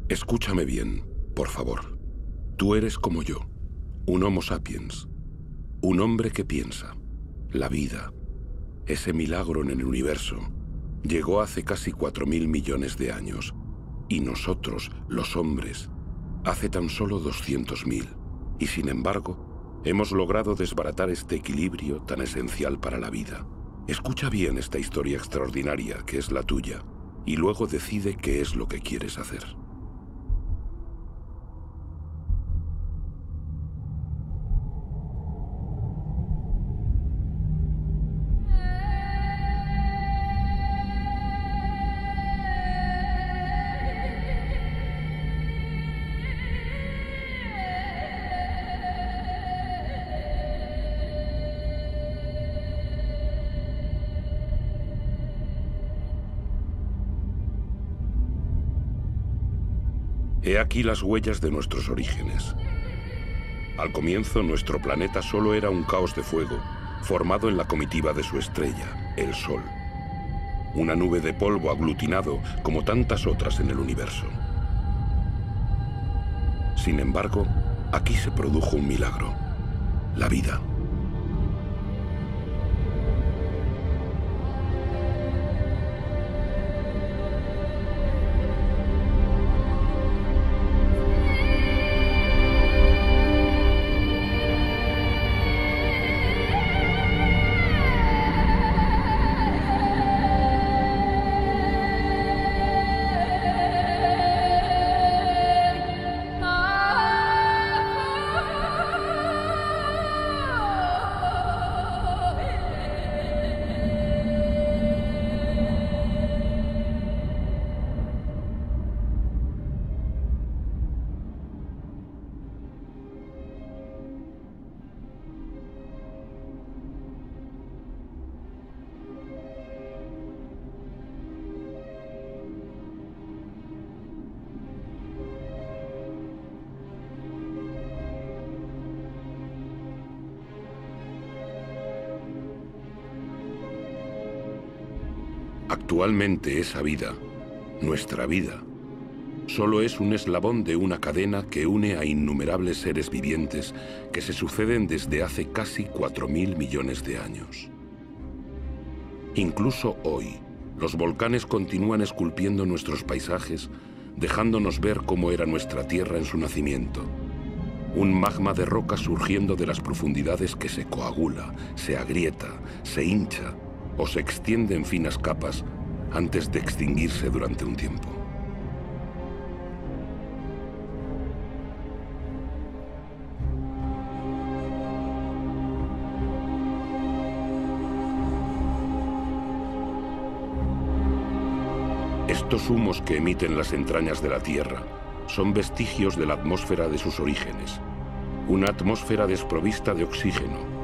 Escúchame bien, por favor. Tú eres como yo, un Homo sapiens, un hombre que piensa. La vida, ese milagro en el universo, llegó hace casi 4.000 millones de años, y nosotros, los hombres, hace tan solo 200.000, y sin embargo, hemos logrado desbaratar este equilibrio tan esencial para la vida. Escucha bien esta historia extraordinaria que es la tuya, y luego decide qué es lo que quieres hacer. He aquí las huellas de nuestros orígenes. Al comienzo, nuestro planeta solo era un caos de fuego, formado en la comitiva de su estrella, el Sol. Una nube de polvo aglutinado como tantas otras en el universo. Sin embargo, aquí se produjo un milagro: la vida. Actualmente esa vida, nuestra vida, solo es un eslabón de una cadena que une a innumerables seres vivientes que se suceden desde hace casi 4.000 millones de años. Incluso hoy, los volcanes continúan esculpiendo nuestros paisajes, dejándonos ver cómo era nuestra Tierra en su nacimiento. Un magma de roca surgiendo de las profundidades que se coagula, se agrieta, se hincha o se extiende en finas capas antes de extinguirse durante un tiempo. Estos humos que emiten las entrañas de la Tierra son vestigios de la atmósfera de sus orígenes, una atmósfera desprovista de oxígeno.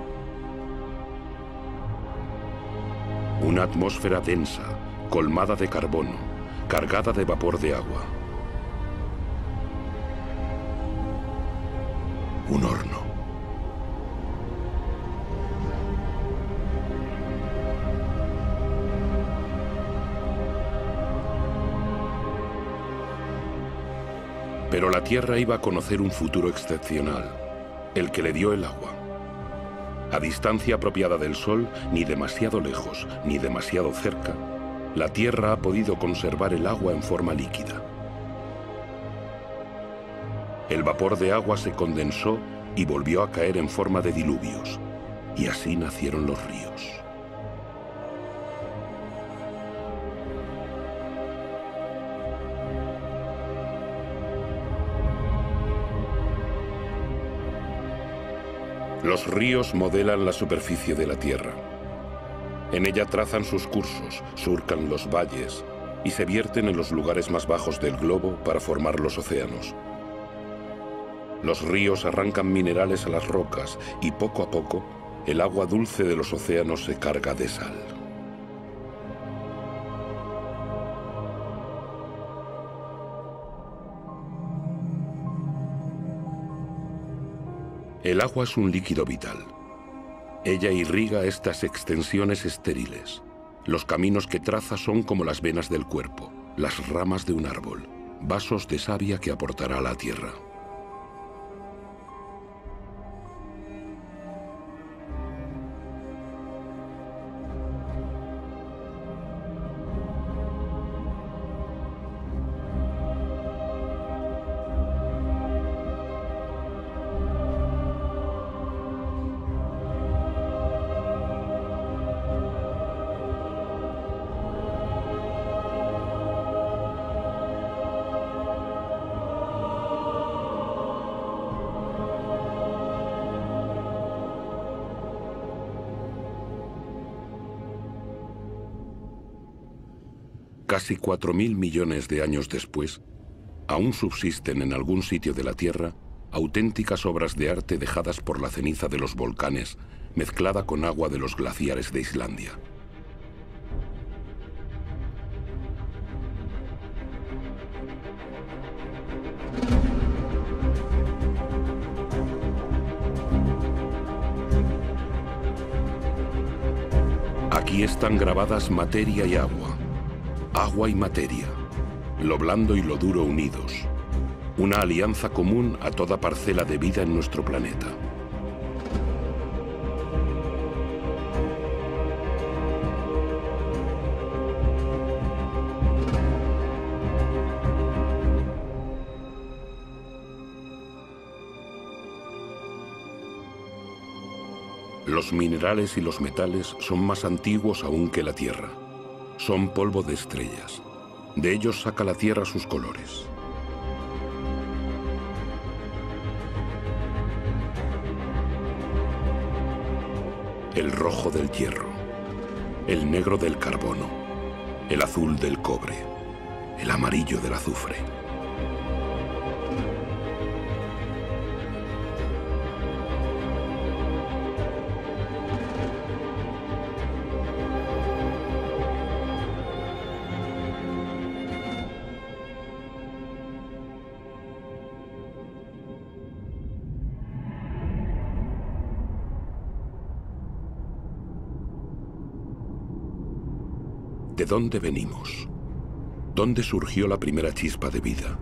Una atmósfera densa, colmada de carbono, cargada de vapor de agua. Un horno. Pero la Tierra iba a conocer un futuro excepcional, el que le dio el agua. A distancia apropiada del Sol, ni demasiado lejos, ni demasiado cerca, la Tierra ha podido conservar el agua en forma líquida. El vapor de agua se condensó y volvió a caer en forma de diluvios, y así nacieron los ríos. Los ríos modelan la superficie de la Tierra. En ella trazan sus cursos, surcan los valles y se vierten en los lugares más bajos del globo para formar los océanos. Los ríos arrancan minerales a las rocas y poco a poco el agua dulce de los océanos se carga de sal. El agua es un líquido vital. Ella irriga estas extensiones estériles. Los caminos que traza son como las venas del cuerpo, las ramas de un árbol. vasos de savia que aportará la tierra. Casi 4.000 millones de años después, aún subsisten en algún sitio de la Tierra auténticas obras de arte dejadas por la ceniza de los volcanes mezclada con agua de los glaciares de Islandia. Aquí están grabadas materia y agua, agua y materia, lo blando y lo duro unidos, una alianza común a toda parcela de vida en nuestro planeta. Los minerales y los metales son más antiguos aún que la Tierra. Son polvo de estrellas. De ellos saca la Tierra sus colores. El rojo del hierro, el negro del carbono, el azul del cobre, el amarillo del azufre. ¿De dónde venimos? ¿Dónde surgió la primera chispa de vida?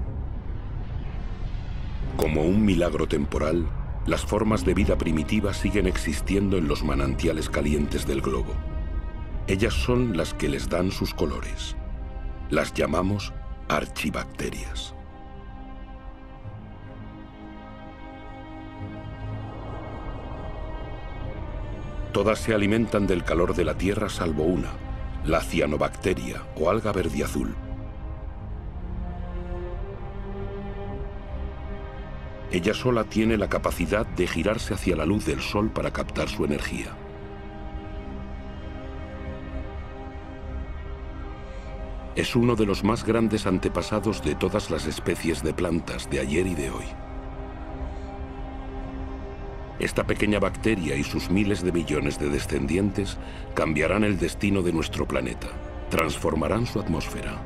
Como un milagro temporal, las formas de vida primitiva siguen existiendo en los manantiales calientes del globo. Ellas son las que les dan sus colores. Las llamamos archibacterias. Todas se alimentan del calor de la Tierra salvo una, la cianobacteria o alga verdiazul. Ella sola tiene la capacidad de girarse hacia la luz del sol para captar su energía. Es uno de los más grandes antepasados de todas las especies de plantas de ayer y de hoy. Esta pequeña bacteria y sus miles de millones de descendientes cambiarán el destino de nuestro planeta, transformarán su atmósfera.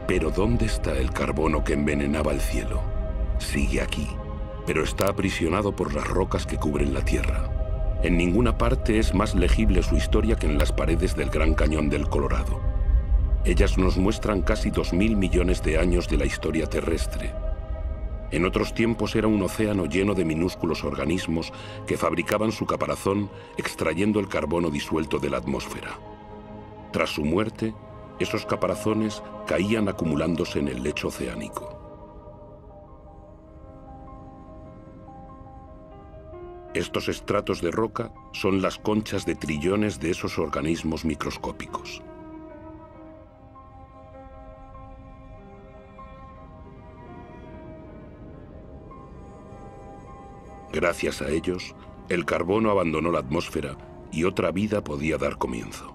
Pero ¿dónde está el carbono que envenenaba el cielo? Sigue aquí, pero está aprisionado por las rocas que cubren la Tierra. En ninguna parte es más legible su historia que en las paredes del Gran Cañón del Colorado. Ellas nos muestran casi 2.000 millones de años de la historia terrestre. En otros tiempos era un océano lleno de minúsculos organismos que fabricaban su caparazón extrayendo el carbono disuelto de la atmósfera. Tras su muerte, esos caparazones caían acumulándose en el lecho oceánico. Estos estratos de roca son las conchas de trillones de esos organismos microscópicos. Gracias a ellos, el carbono abandonó la atmósfera y otra vida podía dar comienzo.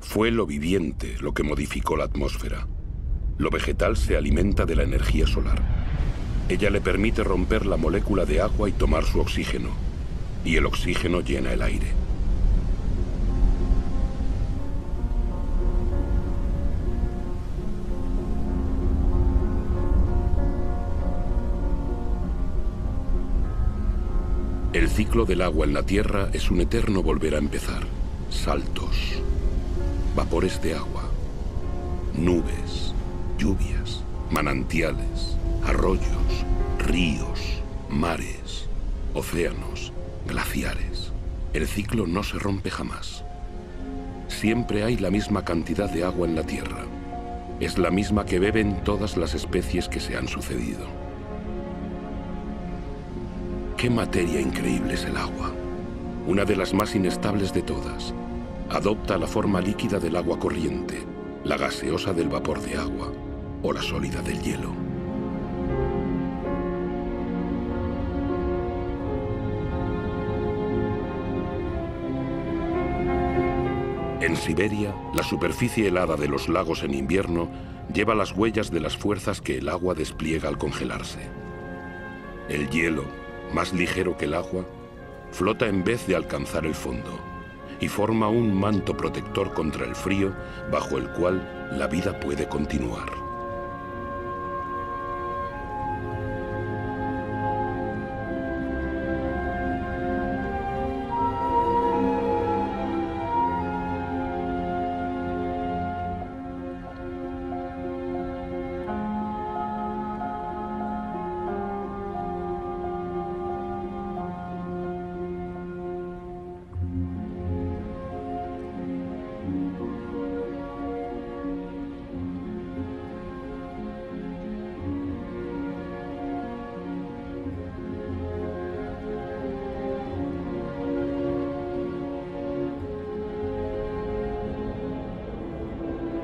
Fue lo viviente lo que modificó la atmósfera. Lo vegetal se alimenta de la energía solar. Ella le permite romper la molécula de agua y tomar su oxígeno, y el oxígeno llena el aire. ciclo del agua en la Tierra es un eterno volver a empezar. Saltos, vapores de agua, nubes, lluvias, manantiales, arroyos, ríos, mares, océanos, glaciares. El ciclo no se rompe jamás. Siempre hay la misma cantidad de agua en la Tierra. Es la misma que beben todas las especies que se han sucedido. ¡Qué materia increíble es el agua! Una de las más inestables de todas. Adopta la forma líquida del agua corriente, la gaseosa del vapor de agua o la sólida del hielo. En Siberia, la superficie helada de los lagos en invierno lleva las huellas de las fuerzas que el agua despliega al congelarse. El hielo, más ligero que el agua, flota en vez de alcanzar el fondo y forma un manto protector contra el frío bajo el cual la vida puede continuar.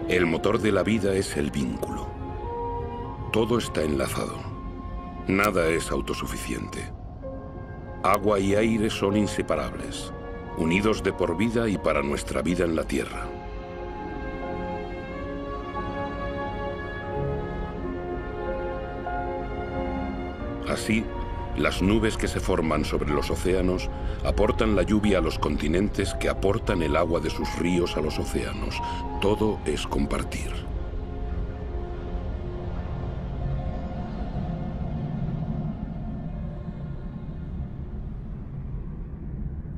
El motor de la vida es el vínculo. Todo está enlazado. Nada es autosuficiente. Agua y aire son inseparables, unidos de por vida y para nuestra vida en la Tierra. Así, las nubes que se forman sobre los océanos aportan la lluvia a los continentes que aportan el agua de sus ríos a los océanos. Todo es compartir.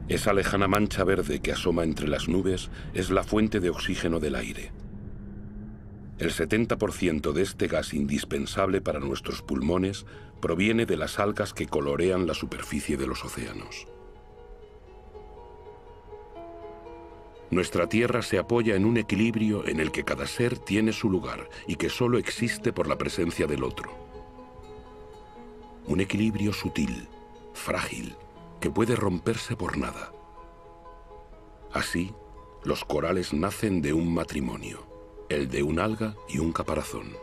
Esa lejana mancha verde que asoma entre las nubes es la fuente de oxígeno del aire. El 70% de este gas indispensable para nuestros pulmones proviene de las algas que colorean la superficie de los océanos. Nuestra Tierra se apoya en un equilibrio en el que cada ser tiene su lugar y que solo existe por la presencia del otro. Un equilibrio sutil, frágil, que puede romperse por nada. Así, los corales nacen de un matrimonio, el de un alga y un caparazón.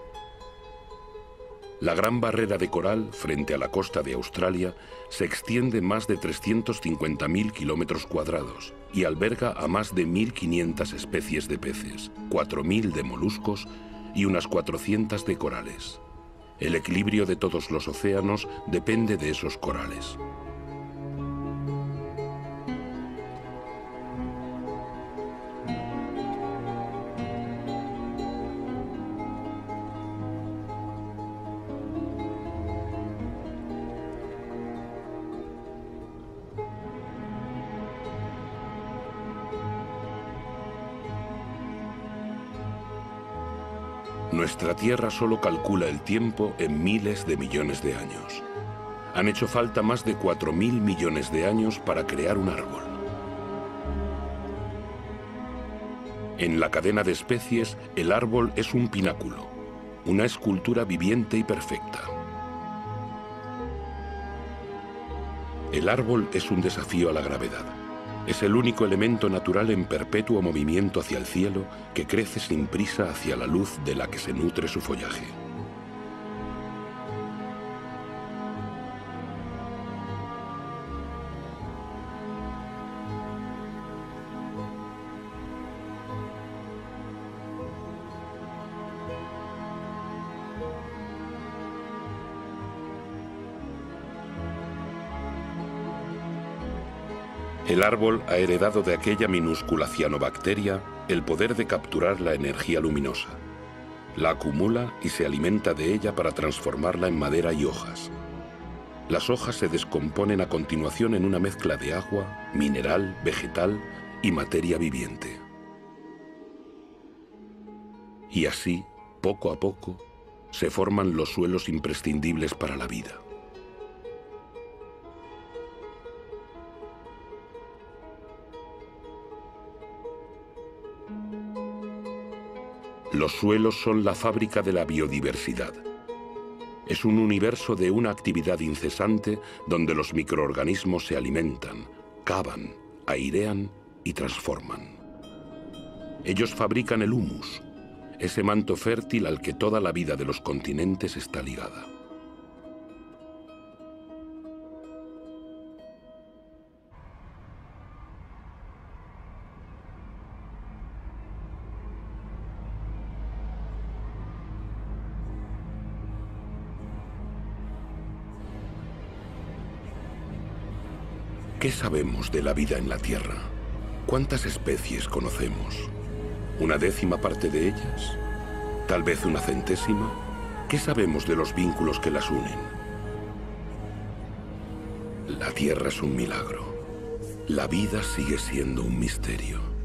La Gran Barrera de Coral, frente a la costa de Australia, se extiende más de 350.000 kilómetros cuadrados y alberga a más de 1.500 especies de peces, 4.000 de moluscos y unas 400 de corales. El equilibrio de todos los océanos depende de esos corales. Nuestra Tierra solo calcula el tiempo en miles de millones de años. Han hecho falta más de 4.000 millones de años para crear un árbol. En la cadena de especies, el árbol es un pináculo, una escultura viviente y perfecta. El árbol es un desafío a la gravedad. Es el único elemento natural en perpetuo movimiento hacia el cielo que crece sin prisa hacia la luz de la que se nutre su follaje. El árbol ha heredado de aquella minúscula cianobacteria el poder de capturar la energía luminosa. La acumula y se alimenta de ella para transformarla en madera y hojas. Las hojas se descomponen a continuación en una mezcla de agua, mineral, vegetal y materia viviente. Y así, poco a poco, se forman los suelos imprescindibles para la vida. Los suelos son la fábrica de la biodiversidad. Es un universo de una actividad incesante donde los microorganismos se alimentan, cavan, airean y transforman. Ellos fabrican el humus, ese manto fértil al que toda la vida de los continentes está ligada. ¿Qué sabemos de la vida en la Tierra? ¿Cuántas especies conocemos? ¿Una décima parte de ellas? ¿Tal vez una centésima? ¿Qué sabemos de los vínculos que las unen? La Tierra es un milagro. La vida sigue siendo un misterio.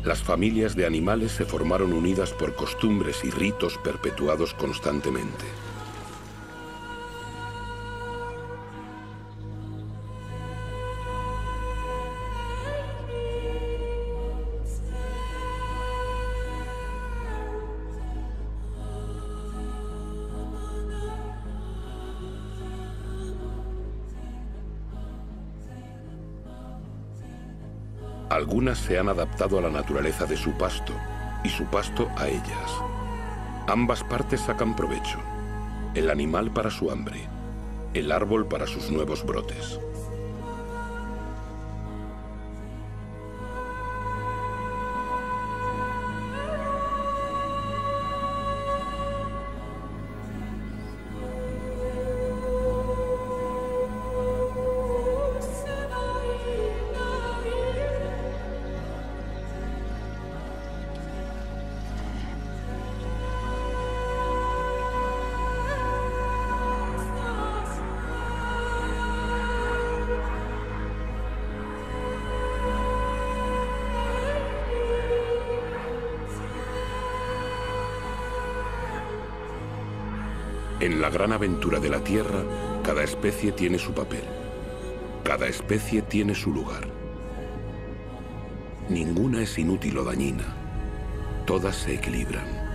Las familias de animales se formaron unidas por costumbres y ritos perpetuados constantemente. Algunas se han adaptado a la naturaleza de su pasto y su pasto a ellas. Ambas partes sacan provecho. El animal para su hambre, el árbol para sus nuevos brotes. En la gran aventura de la Tierra, cada especie tiene su papel. Cada especie tiene su lugar. Ninguna es inútil o dañina. Todas se equilibran.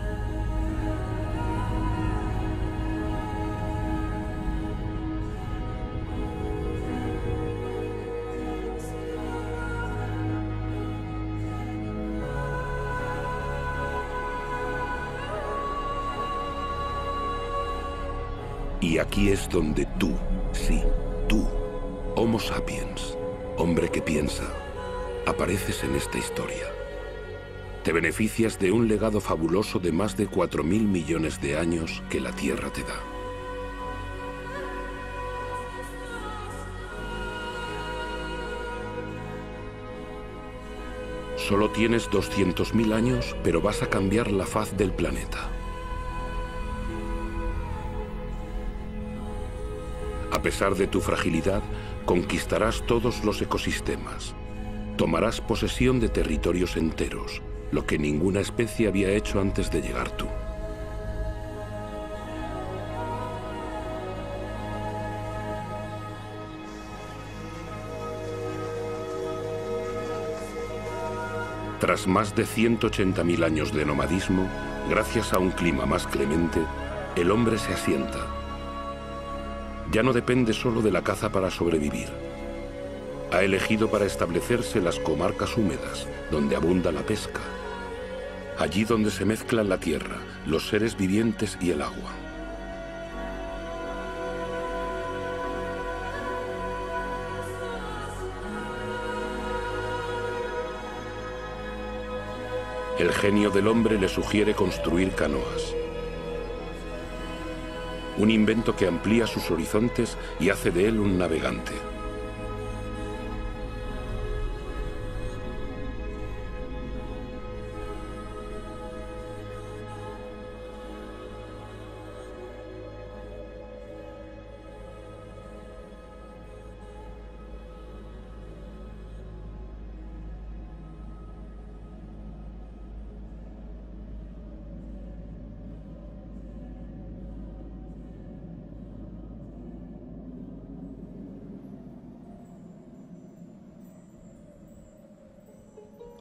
Y aquí es donde tú, sí, tú, Homo sapiens, hombre que piensa, apareces en esta historia. Te beneficias de un legado fabuloso de más de 4.000 millones de años que la Tierra te da. Solo tienes 200.000 años, pero vas a cambiar la faz del planeta. A pesar de tu fragilidad, conquistarás todos los ecosistemas. Tomarás posesión de territorios enteros, lo que ninguna especie había hecho antes de llegar tú. Tras más de 180.000 años de nomadismo, gracias a un clima más clemente, el hombre se asienta. Ya no depende solo de la caza para sobrevivir. Ha elegido para establecerse las comarcas húmedas, donde abunda la pesca. Allí donde se mezclan la tierra, los seres vivientes y el agua. El genio del hombre le sugiere construir canoas. un invento que amplía sus horizontes y hace de él un navegante.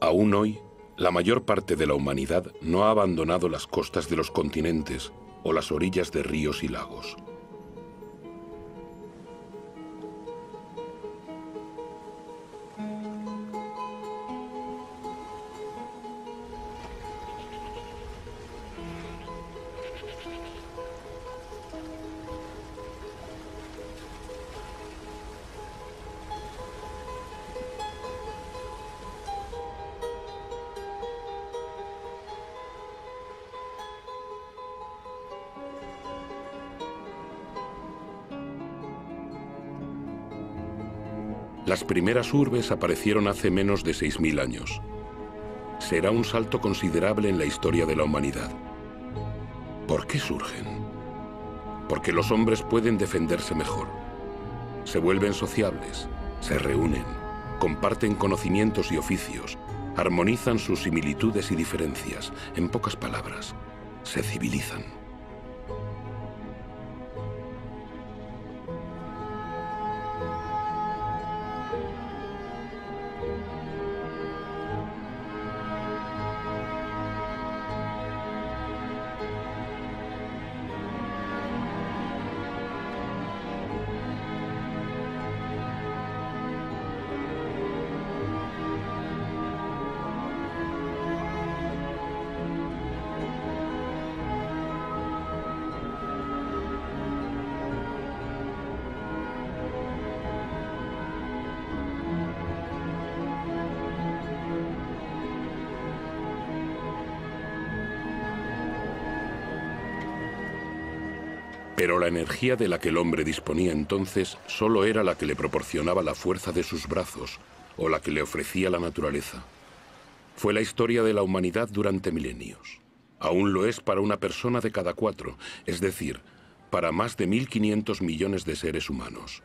Aún hoy, la mayor parte de la humanidad no ha abandonado las costas de los continentes o las orillas de ríos y lagos. Las primeras urbes aparecieron hace menos de 6000 años. Será un salto considerable en la historia de la humanidad. ¿Por qué surgen? Porque los hombres pueden defenderse mejor. Se vuelven sociables, se reúnen, comparten conocimientos y oficios, armonizan sus similitudes y diferencias. En pocas palabras, se civilizan. Pero la energía de la que el hombre disponía entonces solo era la que le proporcionaba la fuerza de sus brazos o la que le ofrecía la naturaleza. Fue la historia de la humanidad durante milenios. Aún lo es para una persona de cada 4, es decir, para más de 1500 millones de seres humanos,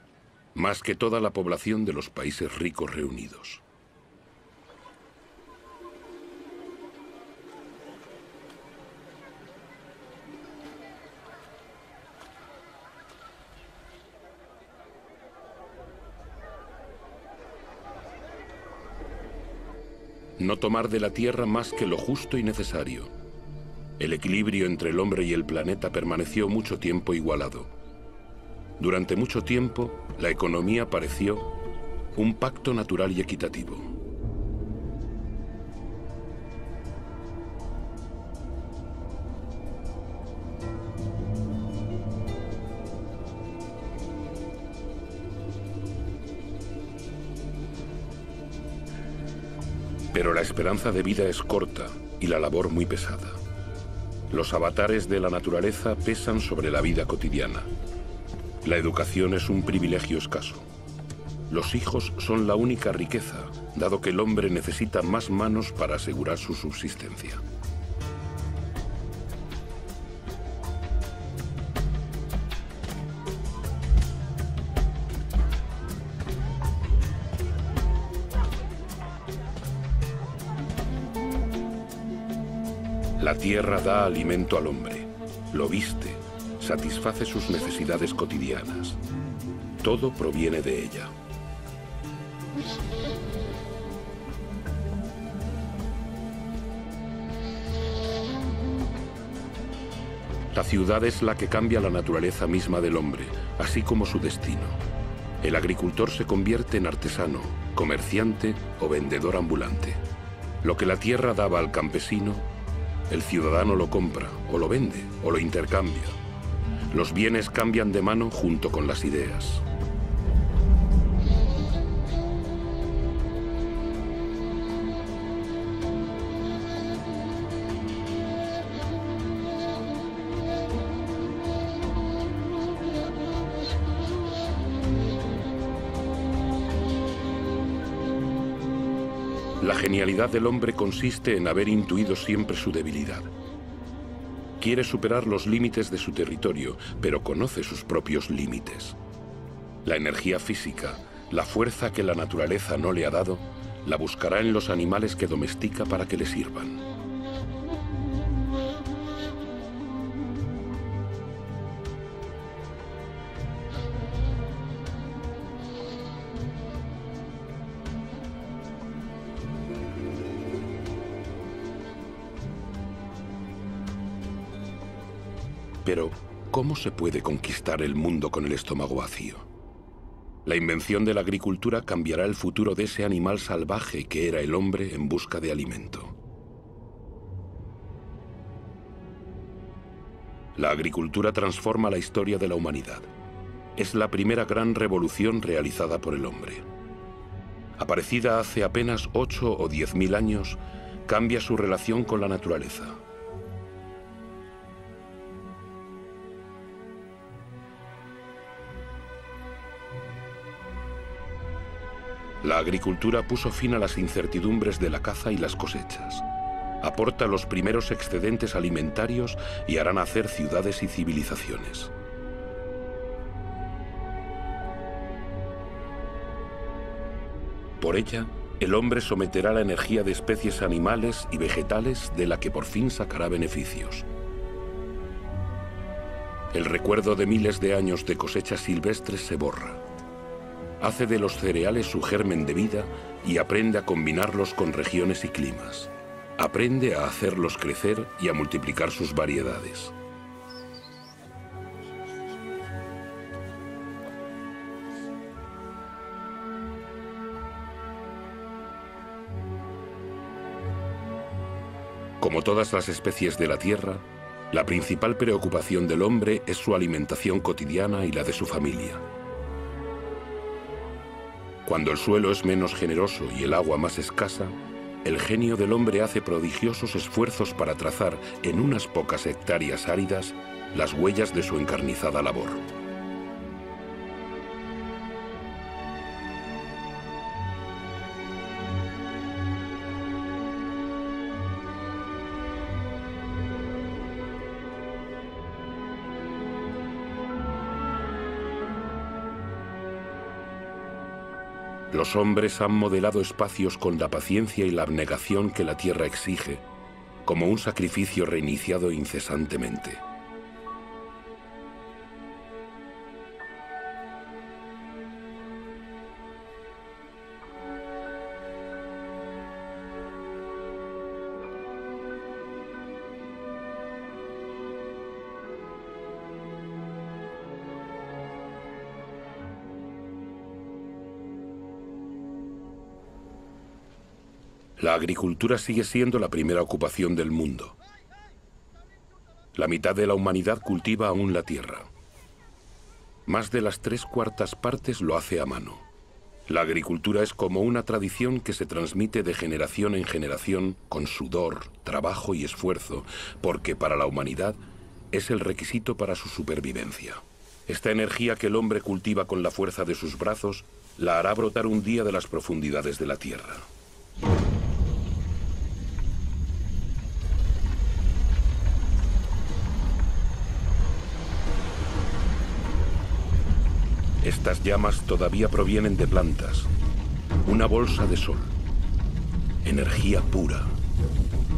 más que toda la población de los países ricos reunidos. No tomar de la tierra más que lo justo y necesario. El equilibrio entre el hombre y el planeta permaneció mucho tiempo igualado. Durante mucho tiempo, la economía pareció un pacto natural y equitativo. Pero la esperanza de vida es corta y la labor muy pesada. Los avatares de la naturaleza pesan sobre la vida cotidiana. La educación es un privilegio escaso. Los hijos son la única riqueza, dado que el hombre necesita más manos para asegurar su subsistencia. La tierra da alimento al hombre, lo viste, satisface sus necesidades cotidianas. Todo proviene de ella. La ciudad es la que cambia la naturaleza misma del hombre, así como su destino. El agricultor se convierte en artesano, comerciante o vendedor ambulante. Lo que la tierra daba al campesino, el ciudadano lo compra, o lo vende, o lo intercambia. Los bienes cambian de mano junto con las ideas. La genialidad del hombre consiste en haber intuido siempre su debilidad. Quiere superar los límites de su territorio, pero conoce sus propios límites. La energía física, la fuerza que la naturaleza no le ha dado, la buscará en los animales que domestica para que le sirvan. Pero, ¿cómo se puede conquistar el mundo con el estómago vacío? La invención de la agricultura cambiará el futuro de ese animal salvaje que era el hombre en busca de alimento. La agricultura transforma la historia de la humanidad. Es la primera gran revolución realizada por el hombre. Aparecida hace apenas 8 o 10.000 años, cambia su relación con la naturaleza. La agricultura puso fin a las incertidumbres de la caza y las cosechas. Aporta los primeros excedentes alimentarios y hará nacer ciudades y civilizaciones. Por ella, el hombre someterá la energía de especies animales y vegetales de la que por fin sacará beneficios. El recuerdo de miles de años de cosechas silvestres se borra. Hace de los cereales su germen de vida y aprende a combinarlos con regiones y climas. Aprende a hacerlos crecer y a multiplicar sus variedades. Como todas las especies de la Tierra, la principal preocupación del hombre es su alimentación cotidiana y la de su familia. Cuando el suelo es menos generoso y el agua más escasa, el genio del hombre hace prodigiosos esfuerzos para trazar en unas pocas hectáreas áridas las huellas de su encarnizada labor. Los hombres han modelado espacios con la paciencia y la abnegación que la tierra exige, como un sacrificio reiniciado incesantemente. La agricultura sigue siendo la primera ocupación del mundo. La mitad de la humanidad cultiva aún la tierra. Más de las 3/4 partes lo hace a mano. La agricultura es como una tradición que se transmite de generación en generación con sudor, trabajo y esfuerzo, porque para la humanidad es el requisito para su supervivencia. Esta energía que el hombre cultiva con la fuerza de sus brazos la hará brotar un día de las profundidades de la tierra. Estas llamas todavía provienen de plantas, una bolsa de sol, energía pura,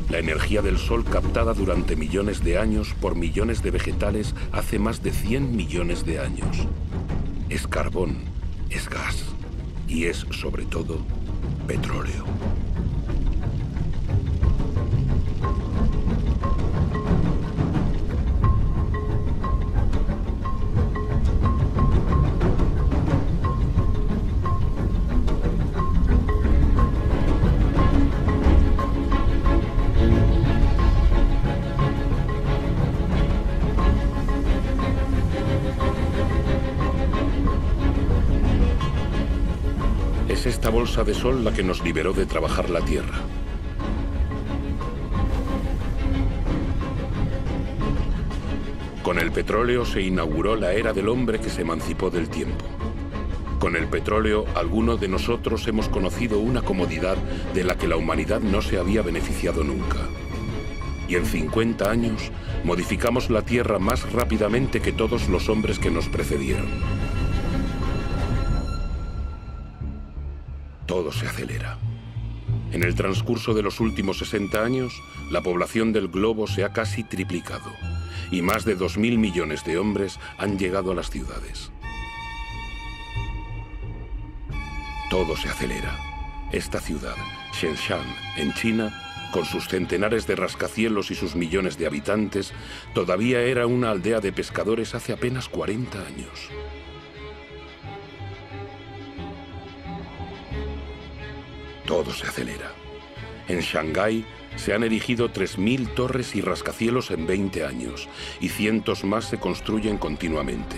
la energía del sol captada durante millones de años por millones de vegetales hace más de 100 millones de años. Es carbón, es gas y es, sobre todo, petróleo. Es esta bolsa de sol la que nos liberó de trabajar la tierra. Con el petróleo se inauguró la era del hombre que se emancipó del tiempo. Con el petróleo, algunos de nosotros hemos conocido una comodidad de la que la humanidad no se había beneficiado nunca. Y en 50 años modificamos la Tierra más rápidamente que todos los hombres que nos precedieron. Todo se acelera. En el transcurso de los últimos 60 años, la población del globo se ha casi triplicado y más de 2.000 millones de hombres han llegado a las ciudades. Todo se acelera. Esta ciudad, Shenzhen, en China, con sus centenares de rascacielos y sus millones de habitantes, todavía era una aldea de pescadores hace apenas 40 años. Todo se acelera. En Shanghái se han erigido 3.000 torres y rascacielos en 20 años, y cientos más se construyen continuamente.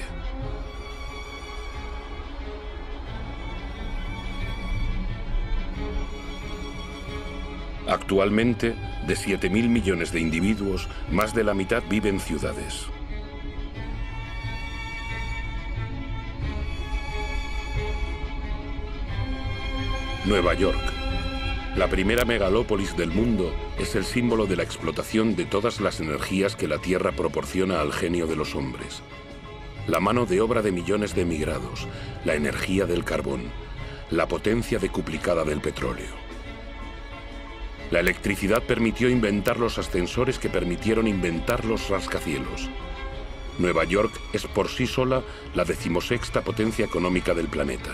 Actualmente, de 7.000 millones de individuos, más de la mitad vive en ciudades. Nueva York, la primera megalópolis del mundo, es el símbolo de la explotación de todas las energías que la Tierra proporciona al genio de los hombres. La mano de obra de millones de emigrados, la energía del carbón, la potencia decuplicada del petróleo. La electricidad permitió inventar los ascensores que permitieron inventar los rascacielos. Nueva York es por sí sola la 16ª potencia económica del planeta.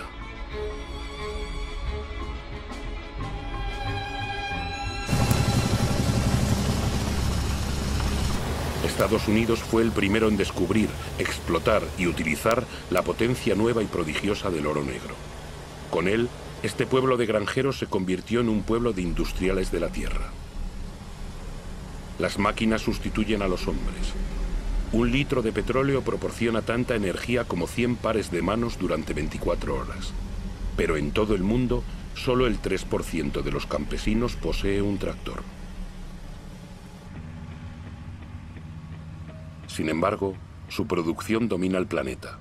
Estados Unidos fue el primero en descubrir, explotar y utilizar la potencia nueva y prodigiosa del oro negro. Con él, este pueblo de granjeros se convirtió en un pueblo de industriales de la tierra. Las máquinas sustituyen a los hombres. 1 litro de petróleo proporciona tanta energía como 100 pares de manos durante 24 horas. Pero en todo el mundo, solo el 3% de los campesinos posee un tractor. Sin embargo, su producción domina el planeta.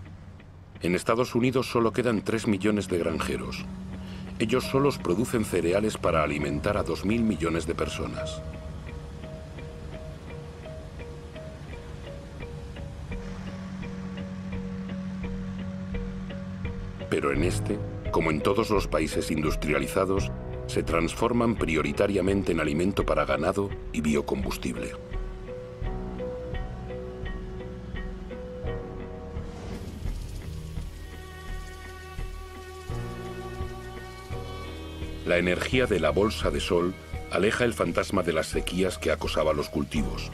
En Estados Unidos solo quedan 3 millones de granjeros. Ellos solos producen cereales para alimentar a 2.000 millones de personas. Pero en este, como en todos los países industrializados, se transforman prioritariamente en alimento para ganado y biocombustible. La energía de la bolsa de sol aleja el fantasma de las sequías que acosaba los cultivos.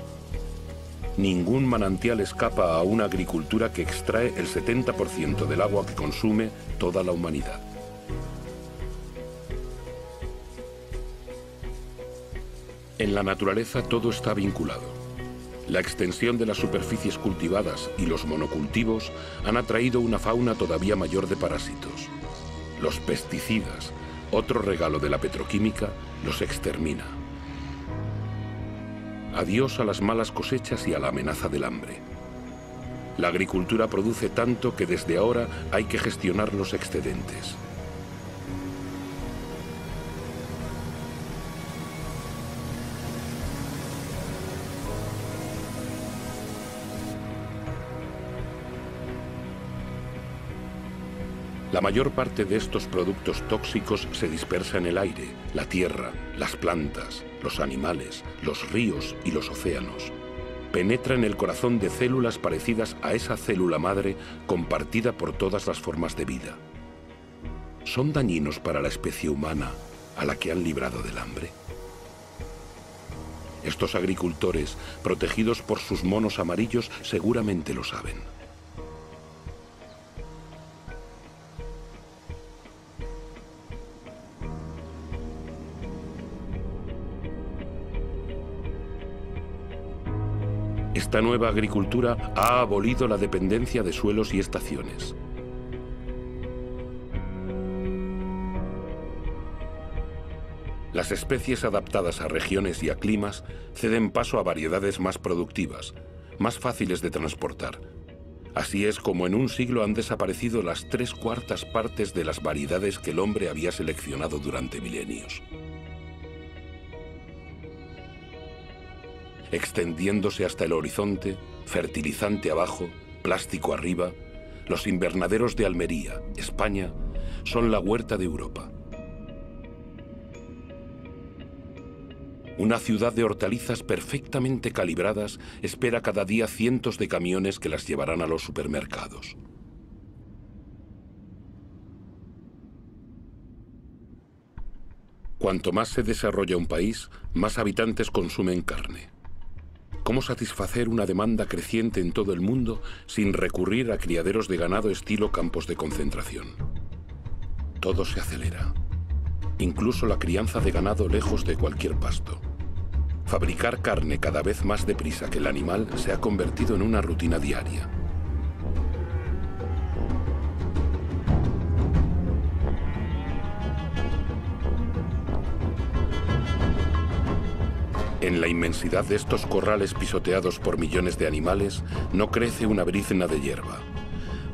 Ningún manantial escapa a una agricultura que extrae el 70% del agua que consume toda la humanidad. En la naturaleza todo está vinculado. La extensión de las superficies cultivadas y los monocultivos han atraído una fauna todavía mayor de parásitos. Los pesticidas, otro regalo de la petroquímica, los extermina. Adiós a las malas cosechas y a la amenaza del hambre. La agricultura produce tanto que desde ahora hay que gestionar los excedentes. La mayor parte de estos productos tóxicos se dispersa en el aire, la tierra, las plantas, los animales, los ríos y los océanos. Penetra en el corazón de células parecidas a esa célula madre compartida por todas las formas de vida. ¿Son dañinos para la especie humana a la que han librado del hambre? Estos agricultores, protegidos por sus monos amarillos, seguramente lo saben. Esta nueva agricultura ha abolido la dependencia de suelos y estaciones. Las especies adaptadas a regiones y a climas ceden paso a variedades más productivas, más fáciles de transportar. Así es como en un siglo han desaparecido las 3/4 partes de las variedades que el hombre había seleccionado durante milenios. Extendiéndose hasta el horizonte, fertilizante abajo, plástico arriba, los invernaderos de Almería, España, son la huerta de Europa. Una ciudad de hortalizas perfectamente calibradas espera cada día cientos de camiones que las llevarán a los supermercados. Cuanto más se desarrolla un país, más habitantes consumen carne. ¿Cómo satisfacer una demanda creciente en todo el mundo sin recurrir a criaderos de ganado estilo campos de concentración? Todo se acelera. Incluso la crianza de ganado lejos de cualquier pasto. Fabricar carne cada vez más deprisa que el animal se ha convertido en una rutina diaria. En la inmensidad de estos corrales pisoteados por millones de animales, no crece una brizna de hierba.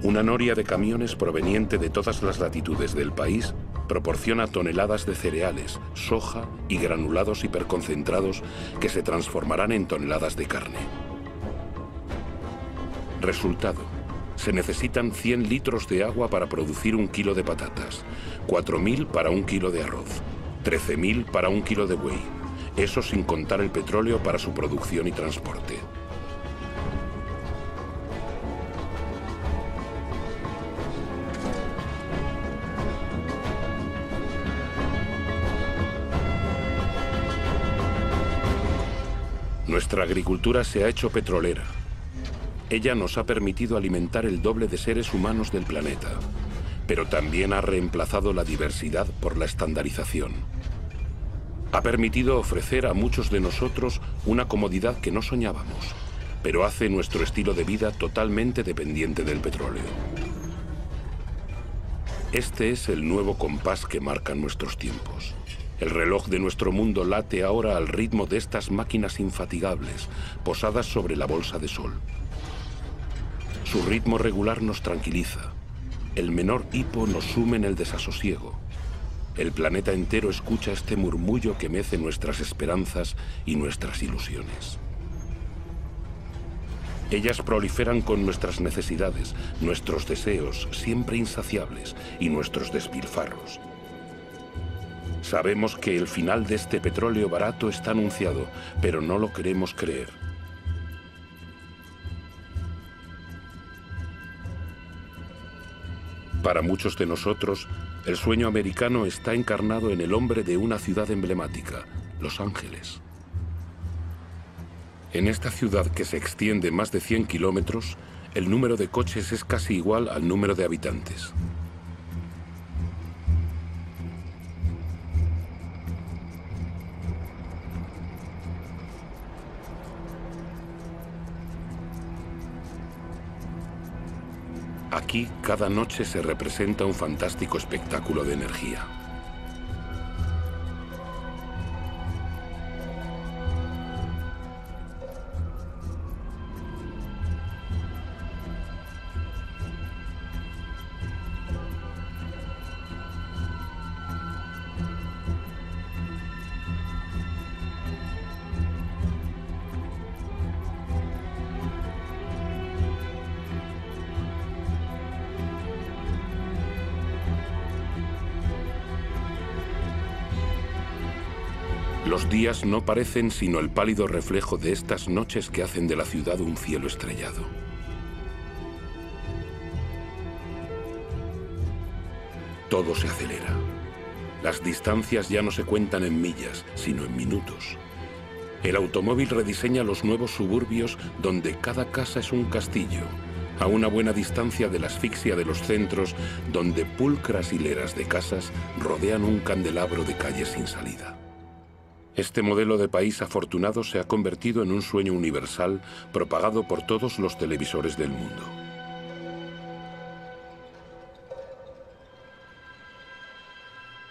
Una noria de camiones proveniente de todas las latitudes del país proporciona toneladas de cereales, soja y granulados hiperconcentrados que se transformarán en toneladas de carne. Resultado: se necesitan 100 litros de agua para producir 1 kilo de patatas, 4.000 para 1 kilo de arroz, 13.000 para 1 kilo de buey. Eso sin contar el petróleo para su producción y transporte. Nuestra agricultura se ha hecho petrolera. Ella nos ha permitido alimentar el doble de seres humanos del planeta, pero también ha reemplazado la diversidad por la estandarización. Ha permitido ofrecer a muchos de nosotros una comodidad que no soñábamos, pero hace nuestro estilo de vida totalmente dependiente del petróleo. Este es el nuevo compás que marcan nuestros tiempos. El reloj de nuestro mundo late ahora al ritmo de estas máquinas infatigables, posadas sobre la bolsa de sol. Su ritmo regular nos tranquiliza. El menor hipo nos sume en el desasosiego. El planeta entero escucha este murmullo que mece nuestras esperanzas y nuestras ilusiones. Ellas proliferan con nuestras necesidades, nuestros deseos siempre insaciables y nuestros despilfarros. Sabemos que el final de este petróleo barato está anunciado, pero no lo queremos creer. Para muchos de nosotros, el sueño americano está encarnado en el hombre de una ciudad emblemática, Los Ángeles. En esta ciudad que se extiende más de 100 kilómetros, el número de coches es casi igual al número de habitantes. Aquí, cada noche se representa un fantástico espectáculo de energía. Los días no parecen sino el pálido reflejo de estas noches que hacen de la ciudad un cielo estrellado. Todo se acelera. Las distancias ya no se cuentan en millas, sino en minutos. El automóvil rediseña los nuevos suburbios donde cada casa es un castillo, a una buena distancia de la asfixia de los centros donde pulcras hileras de casas rodean un candelabro de calles sin salida. Este modelo de país afortunado se ha convertido en un sueño universal propagado por todos los televisores del mundo.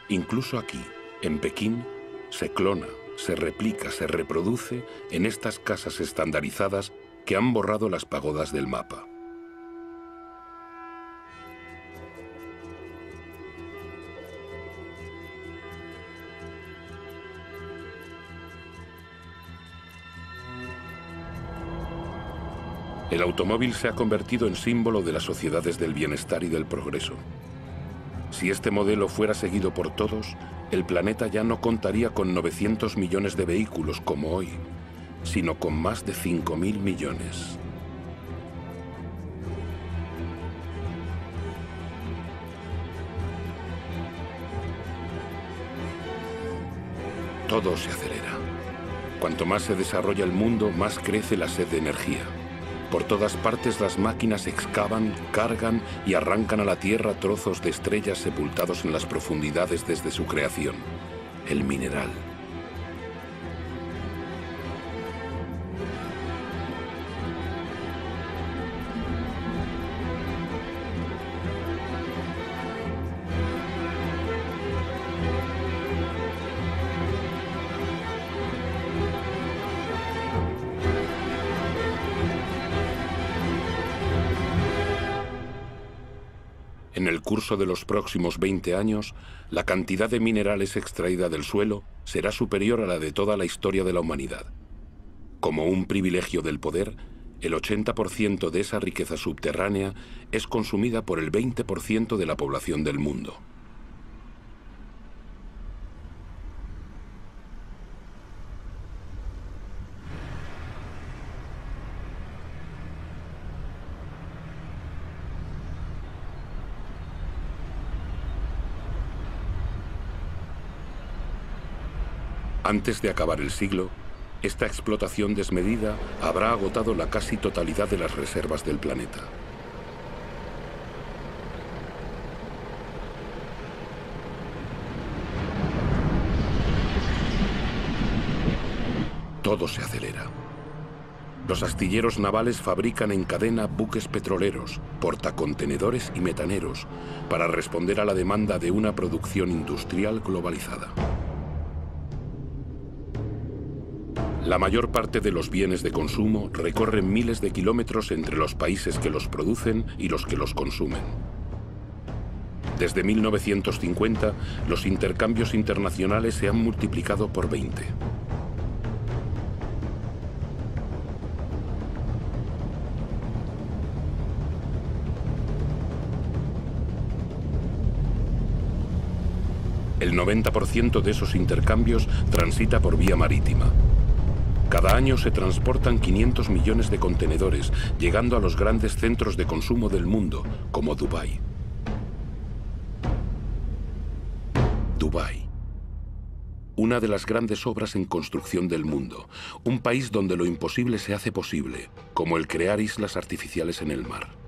Incluso aquí, en Pekín, se clona, se replica, se reproduce en estas casas estandarizadas que han borrado las pagodas del mapa. El automóvil se ha convertido en símbolo de las sociedades del bienestar y del progreso. Si este modelo fuera seguido por todos, el planeta ya no contaría con 900 millones de vehículos como hoy, sino con más de 5.000 millones. Todo se acelera. Cuanto más se desarrolla el mundo, más crece la sed de energía. Por todas partes las máquinas excavan, cargan y arrancan a la Tierra trozos de estrellas sepultados en las profundidades desde su creación. El mineral. En el curso de los próximos 20 años, la cantidad de minerales extraída del suelo será superior a la de toda la historia de la humanidad. Como un privilegio del poder, el 80% de esa riqueza subterránea es consumida por el 20% de la población del mundo. Antes de acabar el siglo, esta explotación desmedida habrá agotado la casi totalidad de las reservas del planeta. Todo se acelera. Los astilleros navales fabrican en cadena buques petroleros, portacontenedores y metaneros para responder a la demanda de una producción industrial globalizada. La mayor parte de los bienes de consumo recorren miles de kilómetros entre los países que los producen y los que los consumen. Desde 1950, los intercambios internacionales se han multiplicado por 20. El 90% de esos intercambios transita por vía marítima. Cada año se transportan 500 millones de contenedores, llegando a los grandes centros de consumo del mundo, como Dubái. Dubái. Una de las grandes obras en construcción del mundo. Un país donde lo imposible se hace posible, como el crear islas artificiales en el mar.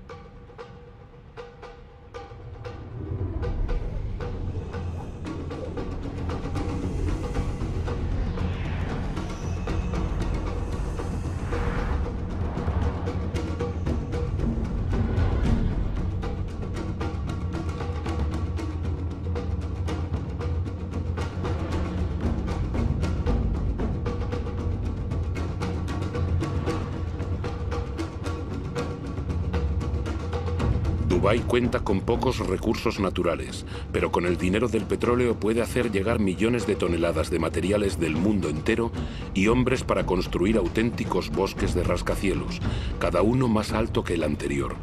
Dubái cuenta con pocos recursos naturales, pero con el dinero del petróleo puede hacer llegar millones de toneladas de materiales del mundo entero y hombres para construir auténticos bosques de rascacielos, cada uno más alto que el anterior,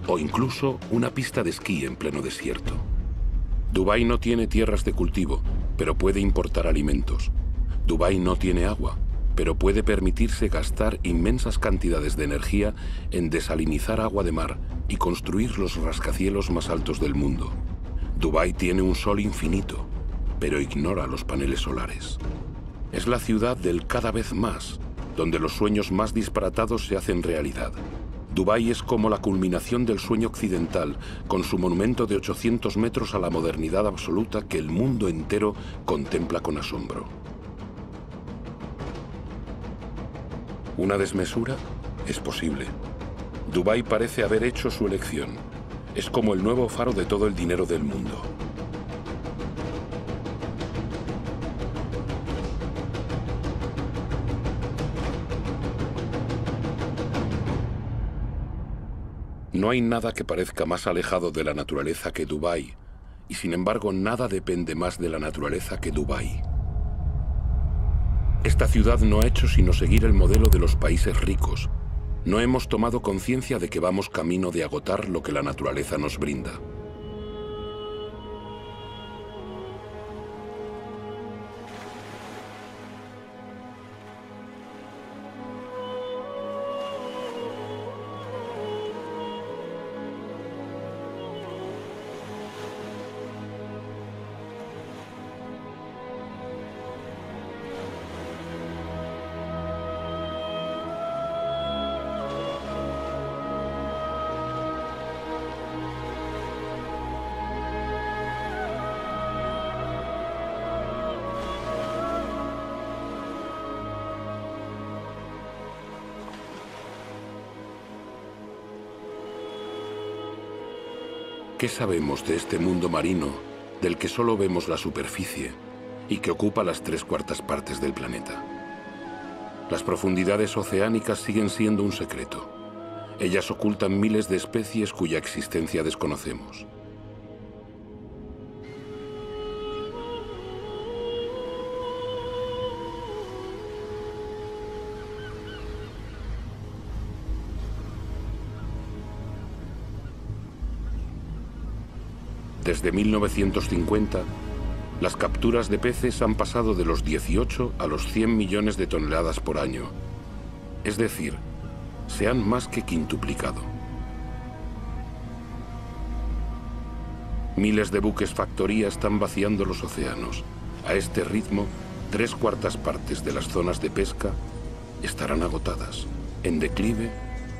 o incluso una pista de esquí en pleno desierto. Dubái no tiene tierras de cultivo, pero puede importar alimentos. Dubái no tiene agua, pero puede permitirse gastar inmensas cantidades de energía en desalinizar agua de mar y construir los rascacielos más altos del mundo. Dubái tiene un sol infinito, pero ignora los paneles solares. Es la ciudad del cada vez más, donde los sueños más disparatados se hacen realidad. Dubái es como la culminación del sueño occidental, con su monumento de 800 metros a la modernidad absoluta que el mundo entero contempla con asombro. ¿Una desmesura? Es posible. Dubái parece haber hecho su elección. Es como el nuevo faro de todo el dinero del mundo. No hay nada que parezca más alejado de la naturaleza que Dubái, y sin embargo nada depende más de la naturaleza que Dubái. Esta ciudad no ha hecho sino seguir el modelo de los países ricos, no hemos tomado conciencia de que vamos camino de agotar lo que la naturaleza nos brinda. ¿Qué sabemos de este mundo marino del que solo vemos la superficie y que ocupa las 3/4 partes del planeta? Las profundidades oceánicas siguen siendo un secreto. Ellas ocultan miles de especies cuya existencia desconocemos. Desde 1950, las capturas de peces han pasado de los 18 a los 100 millones de toneladas por año. Es decir, se han más que quintuplicado. Miles de buques factoría están vaciando los océanos. A este ritmo, 3/4 partes de las zonas de pesca estarán agotadas, en declive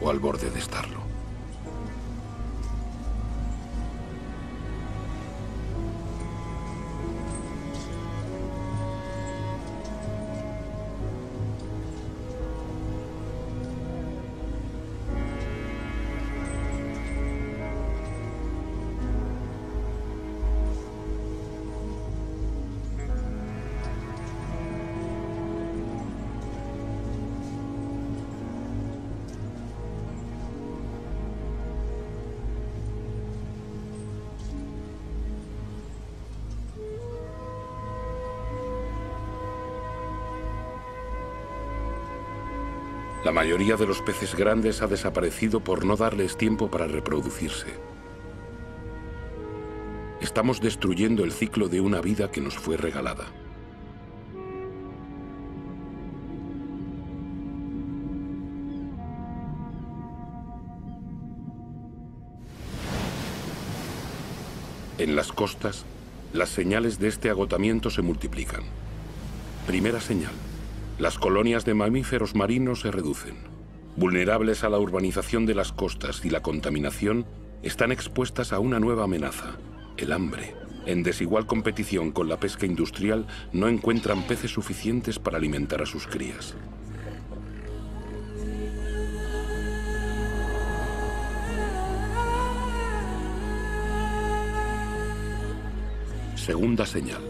o al borde de estarlo. La mayoría de los peces grandes ha desaparecido por no darles tiempo para reproducirse. Estamos destruyendo el ciclo de una vida que nos fue regalada. En las costas, las señales de este agotamiento se multiplican. Primera señal. Las colonias de mamíferos marinos se reducen. Vulnerables a la urbanización de las costas y la contaminación, están expuestas a una nueva amenaza, el hambre. En desigual competición con la pesca industrial, no encuentran peces suficientes para alimentar a sus crías. Segunda señal.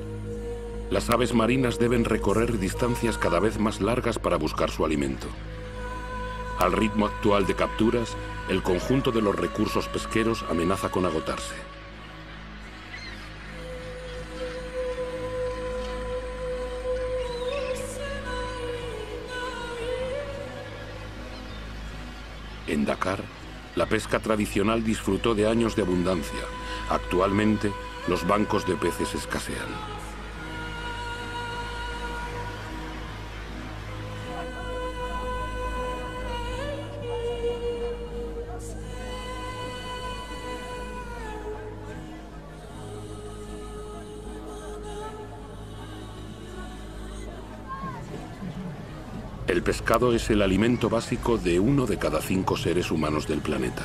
Las aves marinas deben recorrer distancias cada vez más largas para buscar su alimento. Al ritmo actual de capturas, el conjunto de los recursos pesqueros amenaza con agotarse. En Dakar, la pesca tradicional disfrutó de años de abundancia. Actualmente, los bancos de peces escasean. El pescado es el alimento básico de 1 de cada 5 seres humanos del planeta.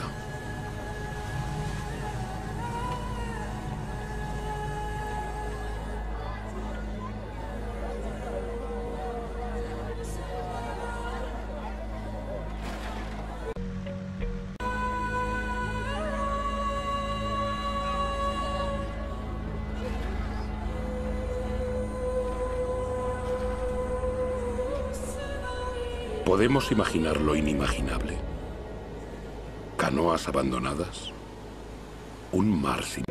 Podemos imaginar lo inimaginable. Canoas abandonadas. Un mar sin...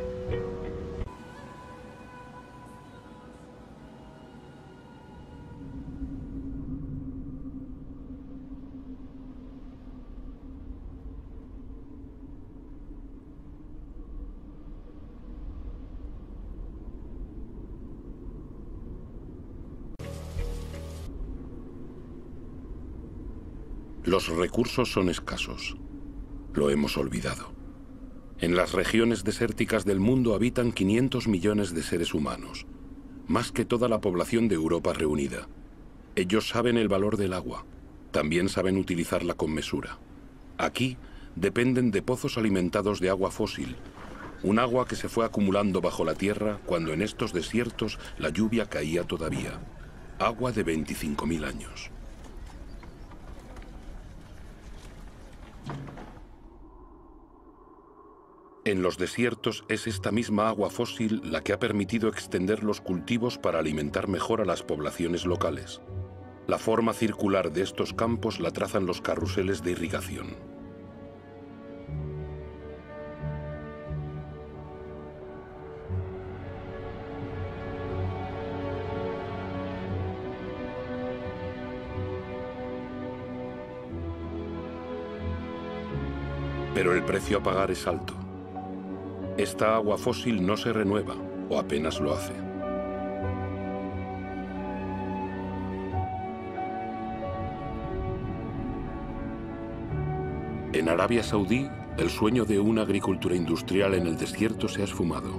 Los recursos son escasos. Lo hemos olvidado. En las regiones desérticas del mundo habitan 500 millones de seres humanos, más que toda la población de Europa reunida. Ellos saben el valor del agua. También saben utilizarla con mesura. Aquí dependen de pozos alimentados de agua fósil, un agua que se fue acumulando bajo la tierra cuando en estos desiertos la lluvia caía todavía. Agua de 25.000 años. En los desiertos es esta misma agua fósil la que ha permitido extender los cultivos para alimentar mejor a las poblaciones locales. La forma circular de estos campos la trazan los carruseles de irrigación. Pero el precio a pagar es alto. Esta agua fósil no se renueva, o apenas lo hace. En Arabia Saudí, el sueño de una agricultura industrial en el desierto se ha esfumado.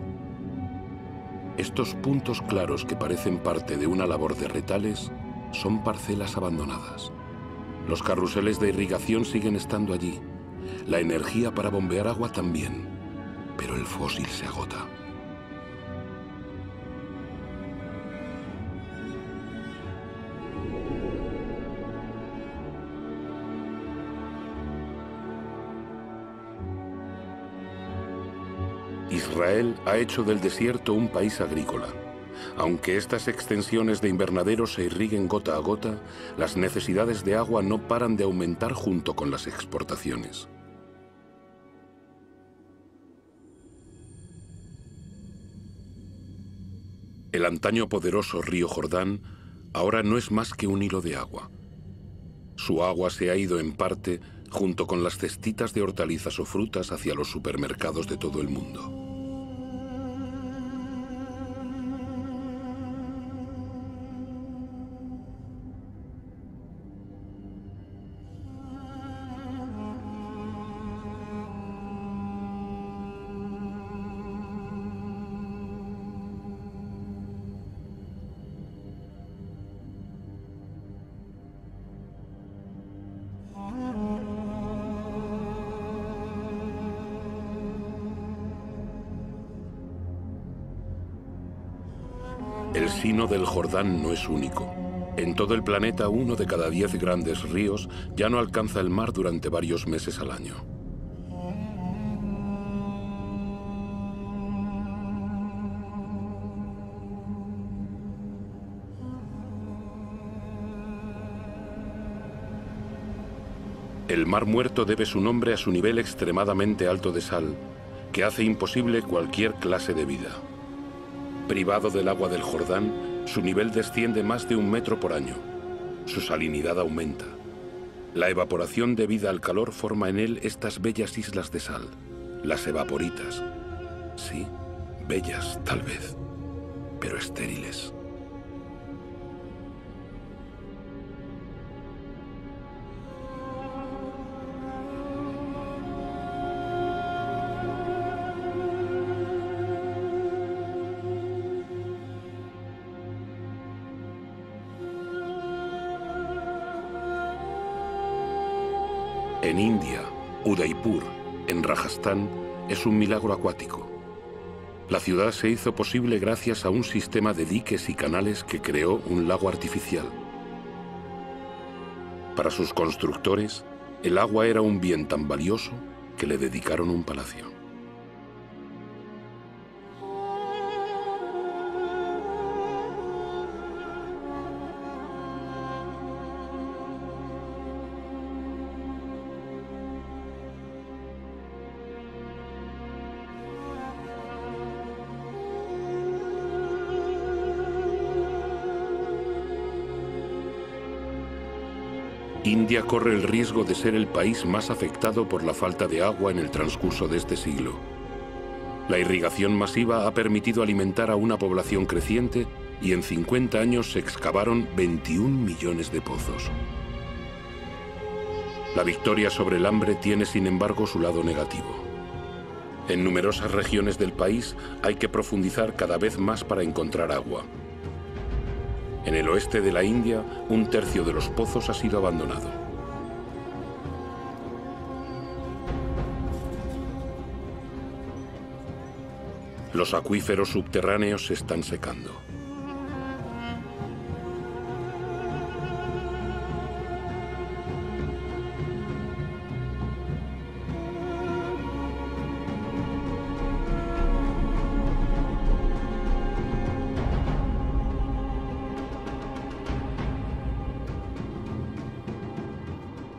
Estos puntos claros que parecen parte de una labor de retales son parcelas abandonadas. Los carruseles de irrigación siguen estando allí. La energía para bombear agua también. Pero el fósil se agota. Israel ha hecho del desierto un país agrícola. Aunque estas extensiones de invernaderos se irriguen gota a gota, las necesidades de agua no paran de aumentar junto con las exportaciones. El antaño poderoso río Jordán ahora no es más que un hilo de agua. Su agua se ha ido en parte junto con las cestitas de hortalizas o frutas hacia los supermercados de todo el mundo. El Sino del Jordán no es único. En todo el planeta, 1 de cada 10 grandes ríos ya no alcanza el mar durante varios meses al año. El Mar Muerto debe su nombre a su nivel extremadamente alto de sal, que hace imposible cualquier clase de vida. Privado del agua del Jordán, su nivel desciende más de 1 metro por año. Su salinidad aumenta. La evaporación debida al calor forma en él estas bellas islas de sal, las evaporitas. Sí, bellas tal vez, pero estériles. En India, Udaipur, en Rajastán, es un milagro acuático. La ciudad se hizo posible gracias a un sistema de diques y canales que creó un lago artificial. Para sus constructores, el agua era un bien tan valioso que le dedicaron un palacio. India corre el riesgo de ser el país más afectado por la falta de agua en el transcurso de este siglo. La irrigación masiva ha permitido alimentar a una población creciente y en 50 años se excavaron 21 millones de pozos. La victoria sobre el hambre tiene, sin embargo, su lado negativo. En numerosas regiones del país hay que profundizar cada vez más para encontrar agua. En el oeste de la India, un tercio de los pozos ha sido abandonado. Los acuíferos subterráneos se están secando.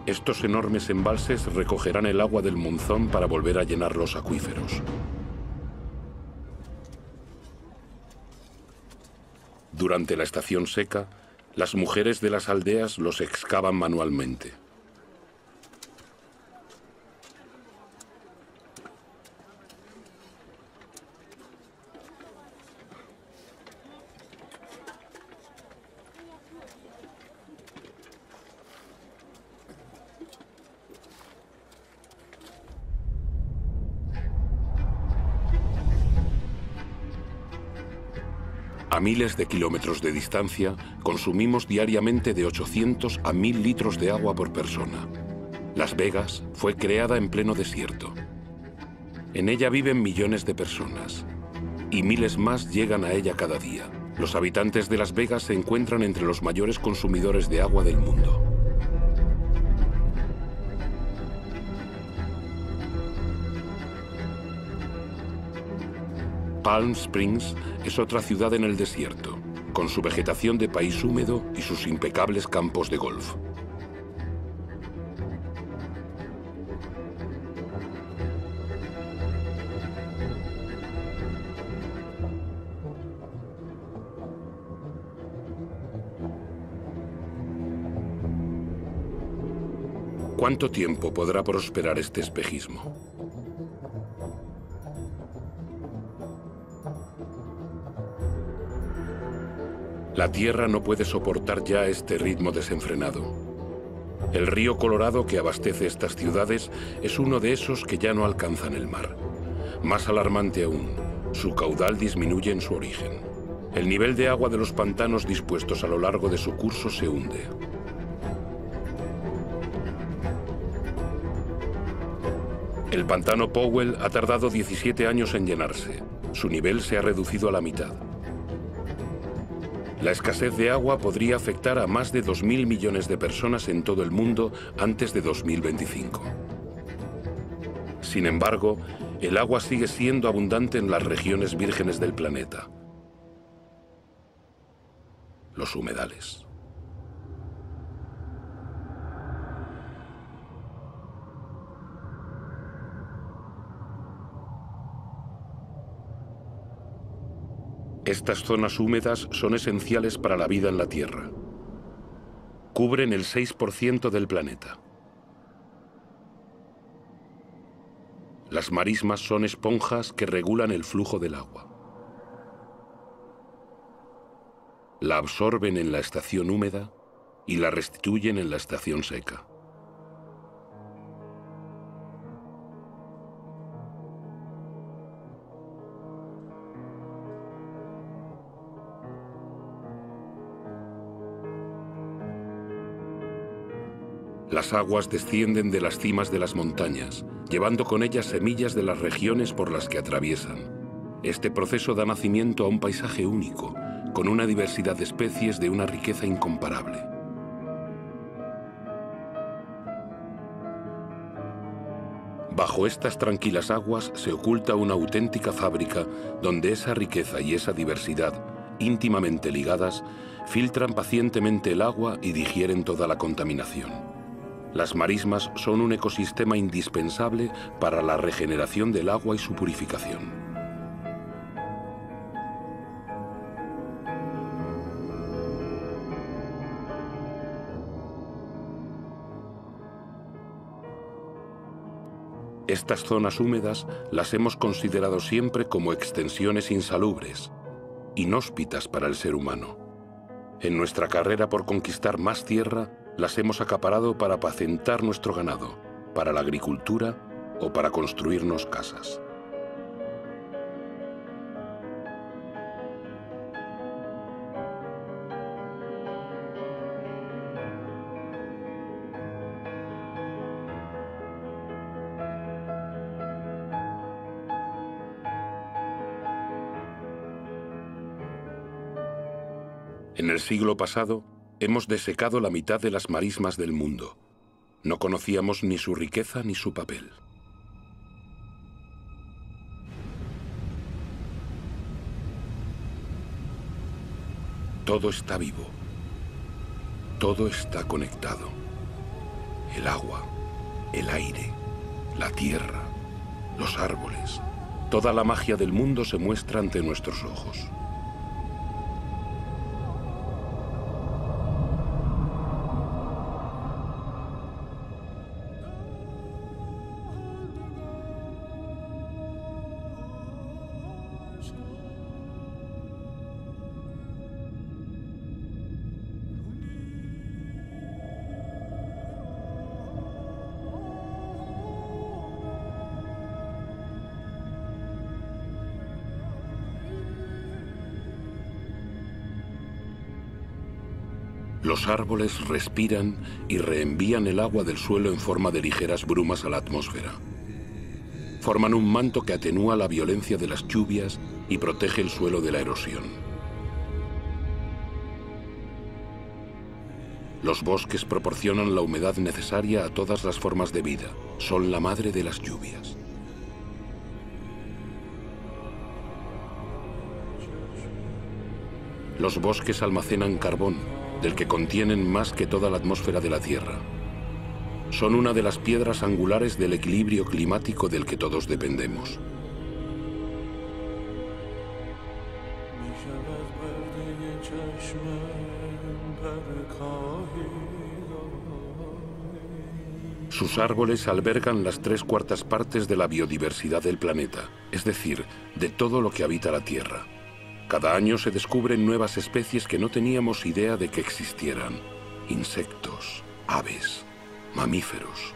Estos enormes embalses recogerán el agua del monzón para volver a llenar los acuíferos. Durante la estación seca, las mujeres de las aldeas los excavan manualmente. A miles de kilómetros de distancia, consumimos diariamente de 800 a 1000 litros de agua por persona. Las Vegas fue creada en pleno desierto. En ella viven millones de personas y miles más llegan a ella cada día. Los habitantes de Las Vegas se encuentran entre los mayores consumidores de agua del mundo. Palm Springs es otra ciudad en el desierto, con su vegetación de país húmedo y sus impecables campos de golf. ¿Cuánto tiempo podrá prosperar este espejismo? La Tierra no puede soportar ya este ritmo desenfrenado. El río Colorado que abastece estas ciudades es uno de esos que ya no alcanzan el mar. Más alarmante aún, su caudal disminuye en su origen. El nivel de agua de los pantanos dispuestos a lo largo de su curso se hunde. El pantano Powell ha tardado 17 años en llenarse. Su nivel se ha reducido a la mitad. La escasez de agua podría afectar a más de 2.000 millones de personas en todo el mundo antes de 2025. Sin embargo, el agua sigue siendo abundante en las regiones vírgenes del planeta. Los humedales. Estas zonas húmedas son esenciales para la vida en la Tierra. Cubren el 6% del planeta. Las marismas son esponjas que regulan el flujo del agua. La absorben en la estación húmeda y la restituyen en la estación seca. Las aguas descienden de las cimas de las montañas, llevando con ellas semillas de las regiones por las que atraviesan. Este proceso da nacimiento a un paisaje único, con una diversidad de especies de una riqueza incomparable. Bajo estas tranquilas aguas se oculta una auténtica fábrica donde esa riqueza y esa diversidad, íntimamente ligadas, filtran pacientemente el agua y digieren toda la contaminación. Las marismas son un ecosistema indispensable para la regeneración del agua y su purificación. Estas zonas húmedas las hemos considerado siempre como extensiones insalubres, inhóspitas para el ser humano. En nuestra carrera por conquistar más tierra, las hemos acaparado para apacentar nuestro ganado, para la agricultura o para construirnos casas. En el siglo pasado, hemos desecado la mitad de las marismas del mundo. No conocíamos ni su riqueza ni su papel. Todo está vivo. Todo está conectado. El agua, el aire, la tierra, los árboles. Toda la magia del mundo se muestra ante nuestros ojos. Los árboles respiran y reenvían el agua del suelo en forma de ligeras brumas a la atmósfera. Forman un manto que atenúa la violencia de las lluvias y protege el suelo de la erosión. Los bosques proporcionan la humedad necesaria a todas las formas de vida. Son la madre de las lluvias. Los bosques almacenan carbón, del que contienen más que toda la atmósfera de la Tierra. Son una de las piedras angulares del equilibrio climático del que todos dependemos. Sus árboles albergan las 3/4 partes de la biodiversidad del planeta, es decir, de todo lo que habita la Tierra. Cada año se descubren nuevas especies que no teníamos idea de que existieran. Insectos, aves, mamíferos.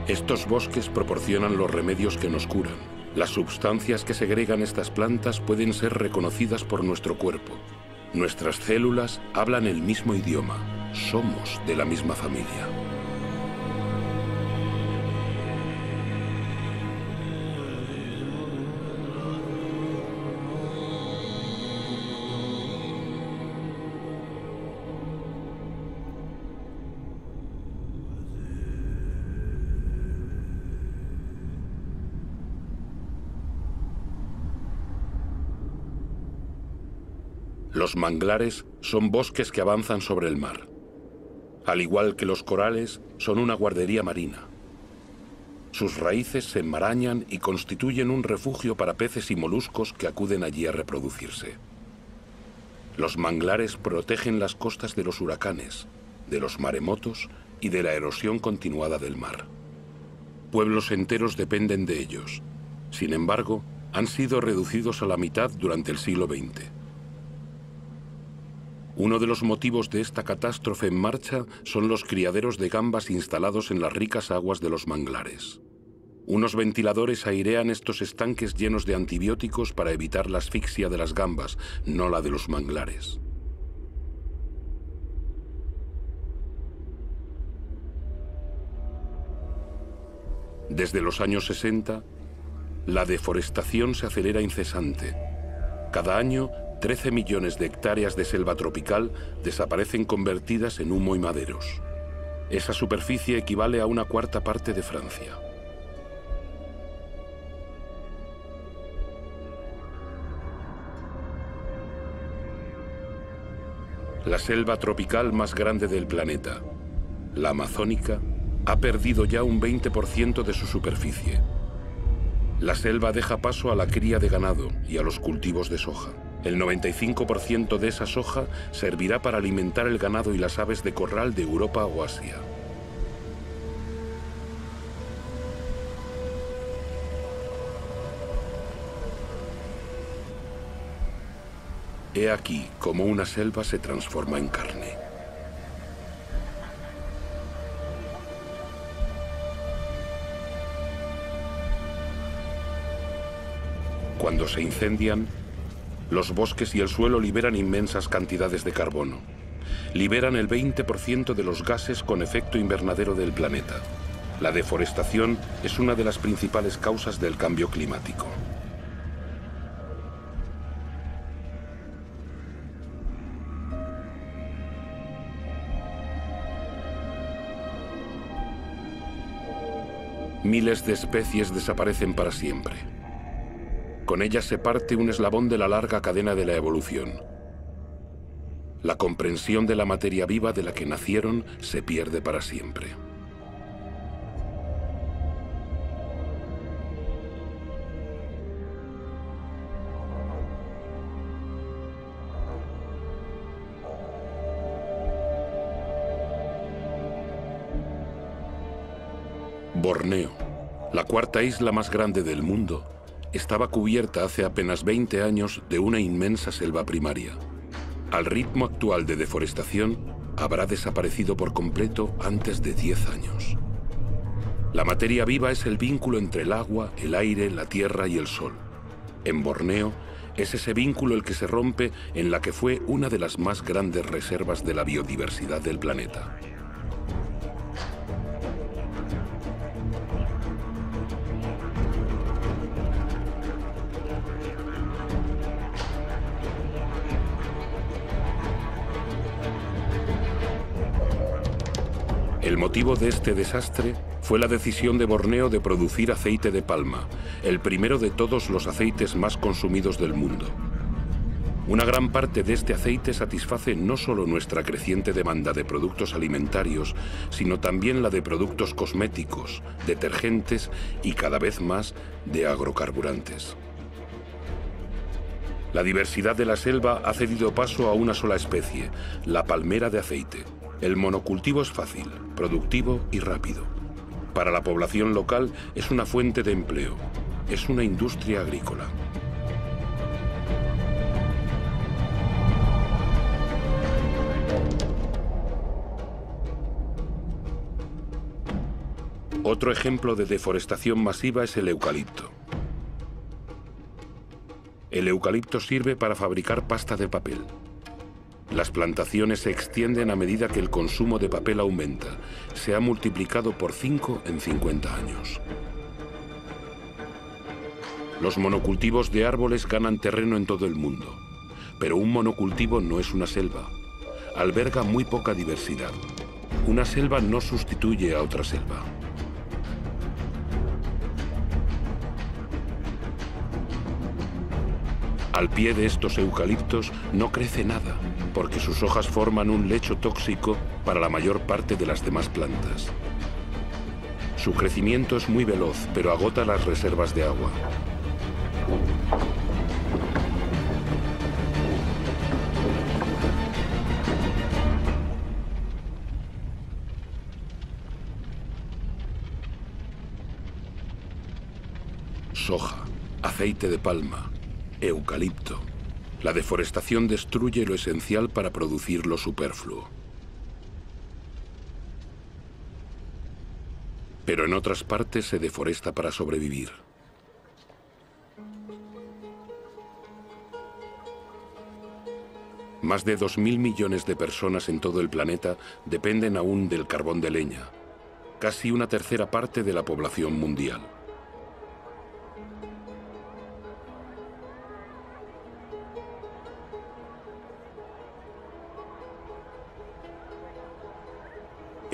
Estos bosques proporcionan los remedios que nos curan. Las sustancias que segregan estas plantas pueden ser reconocidas por nuestro cuerpo. Nuestras células hablan el mismo idioma. Somos de la misma familia. Los manglares son bosques que avanzan sobre el mar. Al igual que los corales, son una guardería marina. Sus raíces se enmarañan y constituyen un refugio para peces y moluscos que acuden allí a reproducirse. Los manglares protegen las costas de los huracanes, de los maremotos y de la erosión continuada del mar. Pueblos enteros dependen de ellos. Sin embargo, han sido reducidos a la mitad durante el siglo XX. Uno de los motivos de esta catástrofe en marcha son los criaderos de gambas instalados en las ricas aguas de los manglares. Unos ventiladores airean estos estanques llenos de antibióticos para evitar la asfixia de las gambas, no la de los manglares. Desde los años 60, la deforestación se acelera incesante. Cada año, 13 millones de hectáreas de selva tropical desaparecen convertidas en humo y maderos. Esa superficie equivale a una 1/4 parte de Francia. La selva tropical más grande del planeta, la amazónica, ha perdido ya un 20% de su superficie. La selva deja paso a la cría de ganado y a los cultivos de soja. El 95% de esa soja servirá para alimentar el ganado y las aves de corral de Europa o Asia. He aquí cómo una selva se transforma en carne. Cuando se incendian, los bosques y el suelo liberan inmensas cantidades de carbono. Liberan el 20% de los gases con efecto invernadero del planeta. La deforestación es una de las principales causas del cambio climático. Miles de especies desaparecen para siempre. Con ellas se parte un eslabón de la larga cadena de la evolución. La comprensión de la materia viva de la que nacieron se pierde para siempre. Borneo, la cuarta isla más grande del mundo, estaba cubierta hace apenas 20 años de una inmensa selva primaria. Al ritmo actual de deforestación, habrá desaparecido por completo antes de 10 años. La materia viva es el vínculo entre el agua, el aire, la tierra y el sol. En Borneo, es ese vínculo el que se rompe en la que fue una de las más grandes reservas de la biodiversidad del planeta. El motivo de este desastre fue la decisión de Borneo de producir aceite de palma, el primero de todos los aceites más consumidos del mundo. Una gran parte de este aceite satisface no solo nuestra creciente demanda de productos alimentarios, sino también la de productos cosméticos, detergentes y cada vez más de agrocarburantes. La diversidad de la selva ha cedido paso a una sola especie, la palmera de aceite. El monocultivo es fácil, productivo y rápido. Para la población local es una fuente de empleo, es una industria agrícola. Otro ejemplo de deforestación masiva es el eucalipto. El eucalipto sirve para fabricar pasta de papel. Las plantaciones se extienden a medida que el consumo de papel aumenta. Se ha multiplicado por 5 en 50 años. Los monocultivos de árboles ganan terreno en todo el mundo. Pero un monocultivo no es una selva. Alberga muy poca diversidad. Una selva no sustituye a otra selva. Al pie de estos eucaliptos no crece nada, porque sus hojas forman un lecho tóxico para la mayor parte de las demás plantas. Su crecimiento es muy veloz, pero agota las reservas de agua. Soja, aceite de palma, eucalipto. La deforestación destruye lo esencial para producir lo superfluo. Pero en otras partes se deforesta para sobrevivir. Más de 2.000 millones de personas en todo el planeta dependen aún del carbón de leña, casi una tercera parte de la población mundial.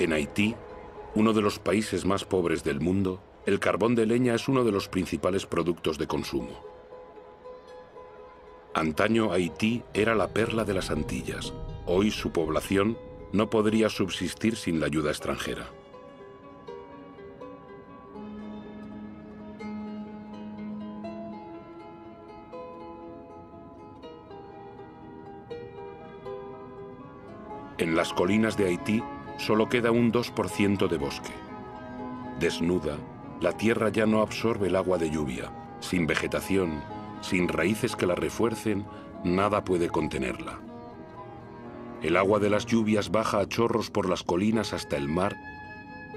En Haití, uno de los países más pobres del mundo, el carbón de leña es uno de los principales productos de consumo. Antaño Haití era la perla de las Antillas. Hoy su población no podría subsistir sin la ayuda extranjera. En las colinas de Haití solo queda un 2% de bosque. Desnuda, la tierra ya no absorbe el agua de lluvia. Sin vegetación, sin raíces que la refuercen, nada puede contenerla. El agua de las lluvias baja a chorros por las colinas hasta el mar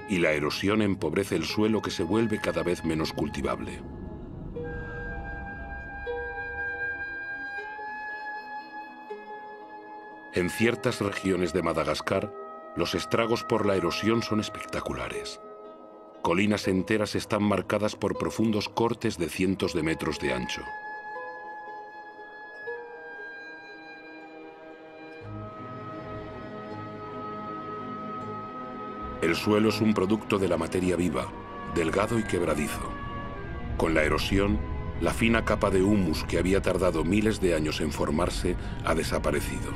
y la erosión empobrece el suelo, que se vuelve cada vez menos cultivable. En ciertas regiones de Madagascar, los estragos por la erosión son espectaculares. Colinas enteras están marcadas por profundos cortes de cientos de metros de ancho. El suelo es un producto de la materia viva, delgado y quebradizo. Con la erosión, la fina capa de humus que había tardado miles de años en formarse ha desaparecido.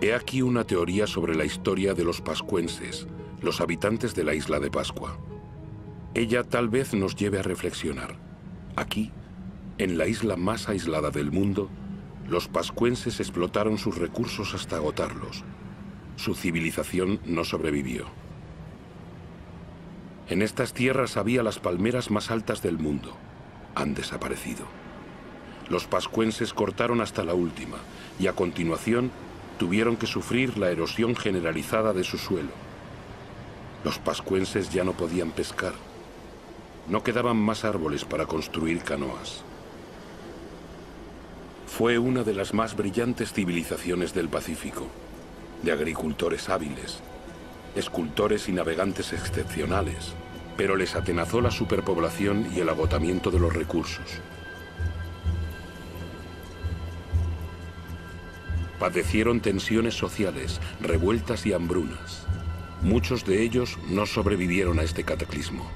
He aquí una teoría sobre la historia de los pascuenses, los habitantes de la isla de Pascua. Ella tal vez nos lleve a reflexionar. Aquí, en la isla más aislada del mundo, los pascuenses explotaron sus recursos hasta agotarlos. Su civilización no sobrevivió. En estas tierras había las palmeras más altas del mundo. Han desaparecido. Los pascuenses cortaron hasta la última y a continuación tuvieron que sufrir la erosión generalizada de su suelo. Los pascuenses ya no podían pescar. No quedaban más árboles para construir canoas. Fue una de las más brillantes civilizaciones del Pacífico, de agricultores hábiles, escultores y navegantes excepcionales, pero les atenazó la superpoblación y el agotamiento de los recursos. Padecieron tensiones sociales, revueltas y hambrunas. Muchos de ellos no sobrevivieron a este cataclismo.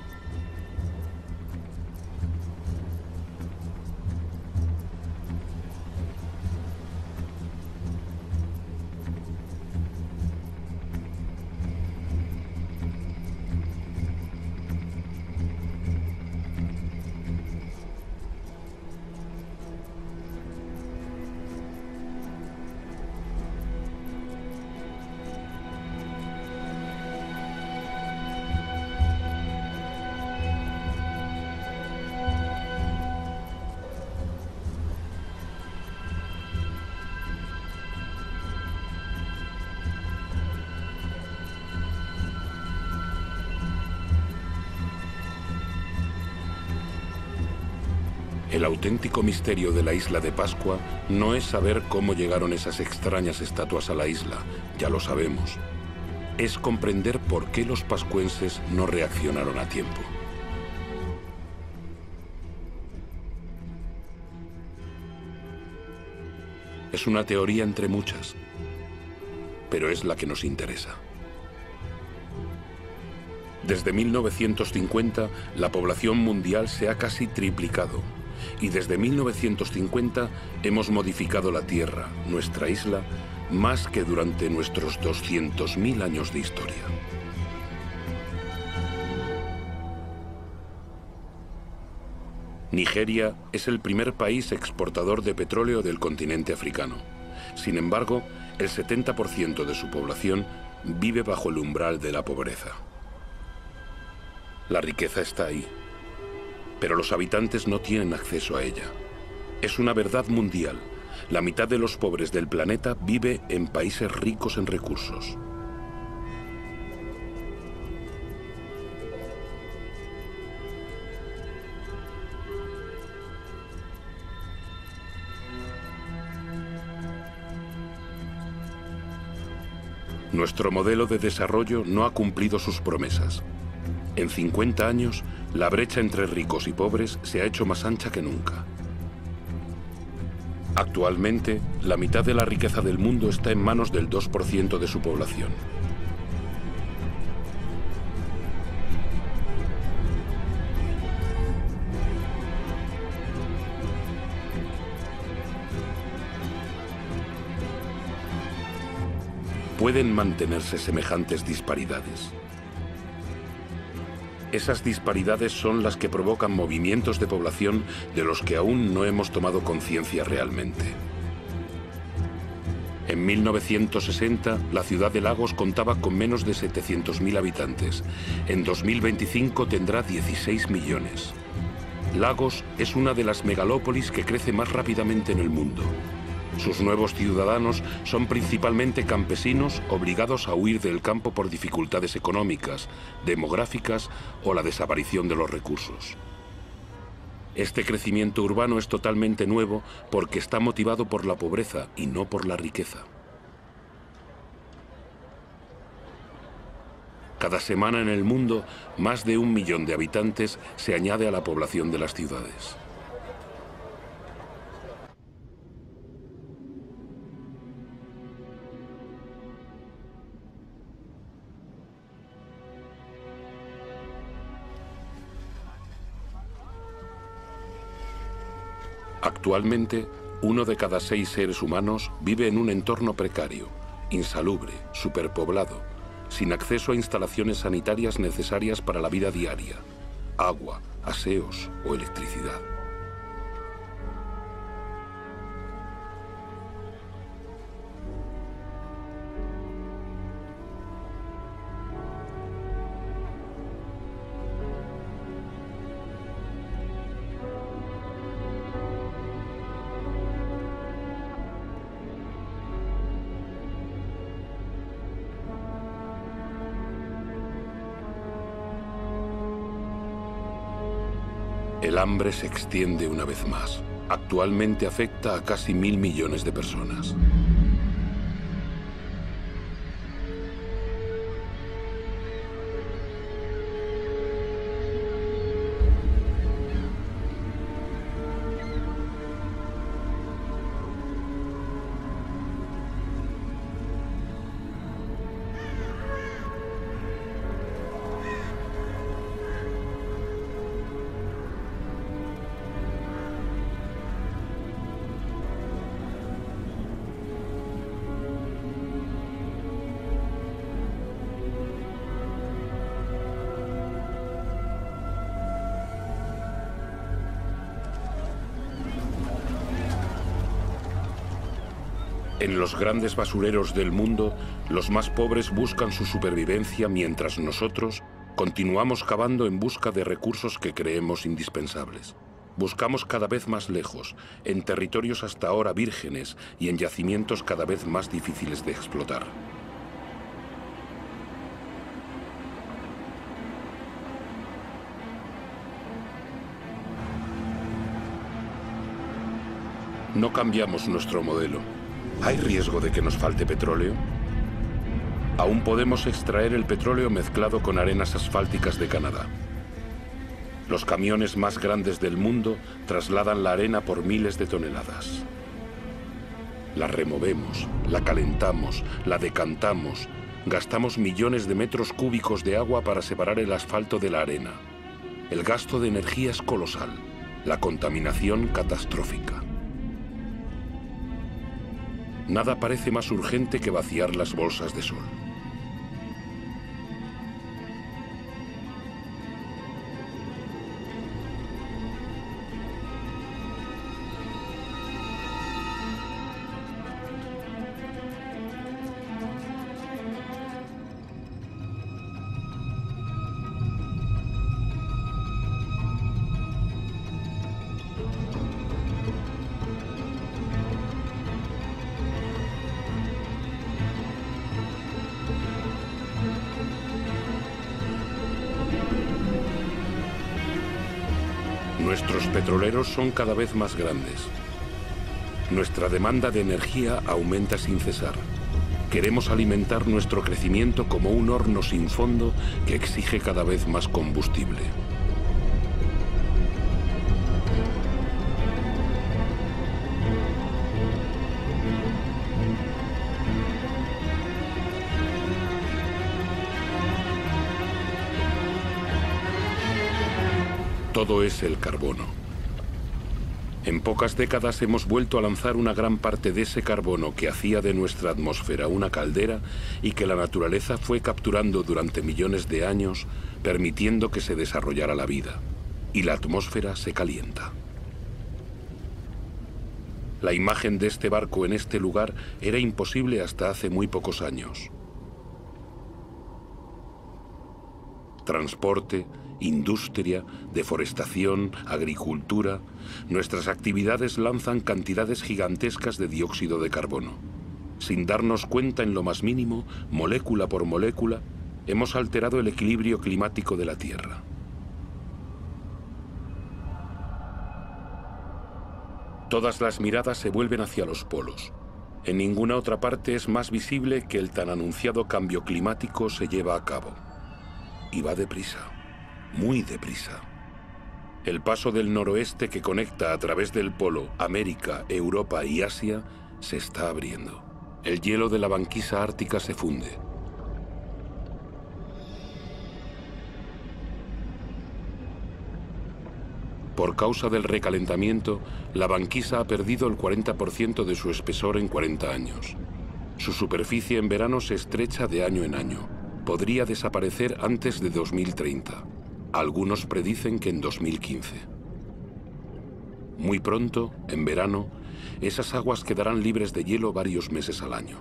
El auténtico misterio de la isla de Pascua no es saber cómo llegaron esas extrañas estatuas a la isla, ya lo sabemos. Es comprender por qué los pascuenses no reaccionaron a tiempo. Es una teoría entre muchas, pero es la que nos interesa. Desde 1950, la población mundial se ha casi triplicado. Y desde 1950 hemos modificado la Tierra, nuestra isla, más que durante nuestros 200.000 años de historia. Nigeria es el primer país exportador de petróleo del continente africano. Sin embargo, el 70% de su población vive bajo el umbral de la pobreza. La riqueza está ahí, pero los habitantes no tienen acceso a ella. Es una verdad mundial. La mitad de los pobres del planeta vive en países ricos en recursos. Nuestro modelo de desarrollo no ha cumplido sus promesas. En 50 años, la brecha entre ricos y pobres se ha hecho más ancha que nunca. Actualmente, la mitad de la riqueza del mundo está en manos del 2% de su población. ¿Pueden mantenerse semejantes disparidades? Esas disparidades son las que provocan movimientos de población de los que aún no hemos tomado conciencia realmente. En 1960, la ciudad de Lagos contaba con menos de 700.000 habitantes. En 2025 tendrá 16 millones. Lagos es una de las megalópolis que crece más rápidamente en el mundo. Sus nuevos ciudadanos son principalmente campesinos obligados a huir del campo por dificultades económicas, demográficas o la desaparición de los recursos. Este crecimiento urbano es totalmente nuevo porque está motivado por la pobreza y no por la riqueza. Cada semana en el mundo, más de 1 millón de habitantes se añade a la población de las ciudades. Actualmente, 1 de cada 6 seres humanos vive en un entorno precario, insalubre, superpoblado, sin acceso a instalaciones sanitarias necesarias para la vida diaria, agua, aseos o electricidad. El hambre se extiende una vez más. Actualmente afecta a casi 1.000 millones de personas. En los grandes basureros del mundo, los más pobres buscan su supervivencia mientras nosotros continuamos cavando en busca de recursos que creemos indispensables. Buscamos cada vez más lejos, en territorios hasta ahora vírgenes y en yacimientos cada vez más difíciles de explotar. No cambiamos nuestro modelo. ¿Hay riesgo de que nos falte petróleo? Aún podemos extraer el petróleo mezclado con arenas asfálticas de Canadá. Los camiones más grandes del mundo trasladan la arena por miles de toneladas. La removemos, la calentamos, la decantamos, gastamos millones de metros cúbicos de agua para separar el asfalto de la arena. El gasto de energía es colosal, la contaminación catastrófica. Nada parece más urgente que vaciar las bolsas de sol. Nuestros petroleros son cada vez más grandes. Nuestra demanda de energía aumenta sin cesar. Queremos alimentar nuestro crecimiento como un horno sin fondo que exige cada vez más combustible. Todo es el carbono. En pocas décadas hemos vuelto a lanzar una gran parte de ese carbono que hacía de nuestra atmósfera una caldera y que la naturaleza fue capturando durante millones de años, permitiendo que se desarrollara la vida. Y la atmósfera se calienta. La imagen de este barco en este lugar era imposible hasta hace muy pocos años. Transporte, industria, deforestación, agricultura, nuestras actividades lanzan cantidades gigantescas de dióxido de carbono. Sin darnos cuenta en lo más mínimo, molécula por molécula, hemos alterado el equilibrio climático de la Tierra. Todas las miradas se vuelven hacia los polos. En ninguna otra parte es más visible que el tan anunciado cambio climático se lleva a cabo. Y va deprisa. Muy deprisa. El paso del noroeste que conecta a través del polo América, Europa y Asia se está abriendo. El hielo de la banquisa ártica se funde. Por causa del recalentamiento, la banquisa ha perdido el 40% de su espesor en 40 años. Su superficie en verano se estrecha de año en año. Podría desaparecer antes de 2030. Algunos predicen que en 2015. Muy pronto, en verano, esas aguas quedarán libres de hielo varios meses al año.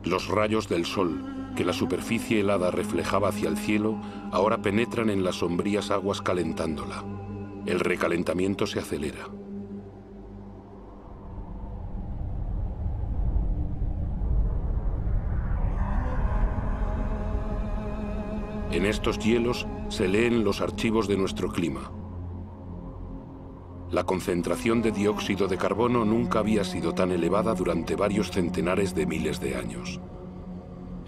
Los rayos del sol, que la superficie helada reflejaba hacia el cielo, ahora penetran en las sombrías aguas calentándola. El recalentamiento se acelera. En estos hielos se leen los archivos de nuestro clima. La concentración de dióxido de carbono nunca había sido tan elevada durante varios centenares de miles de años.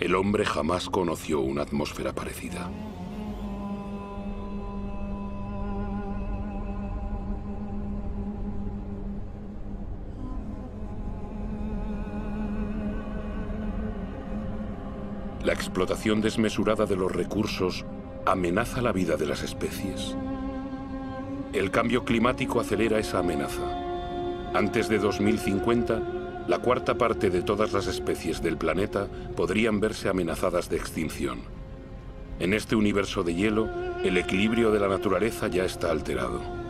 El hombre jamás conoció una atmósfera parecida. La explotación desmesurada de los recursos amenaza la vida de las especies. El cambio climático acelera esa amenaza. Antes de 2050, la cuarta parte de todas las especies del planeta podrían verse amenazadas de extinción. En este universo de hielo, el equilibrio de la naturaleza ya está alterado.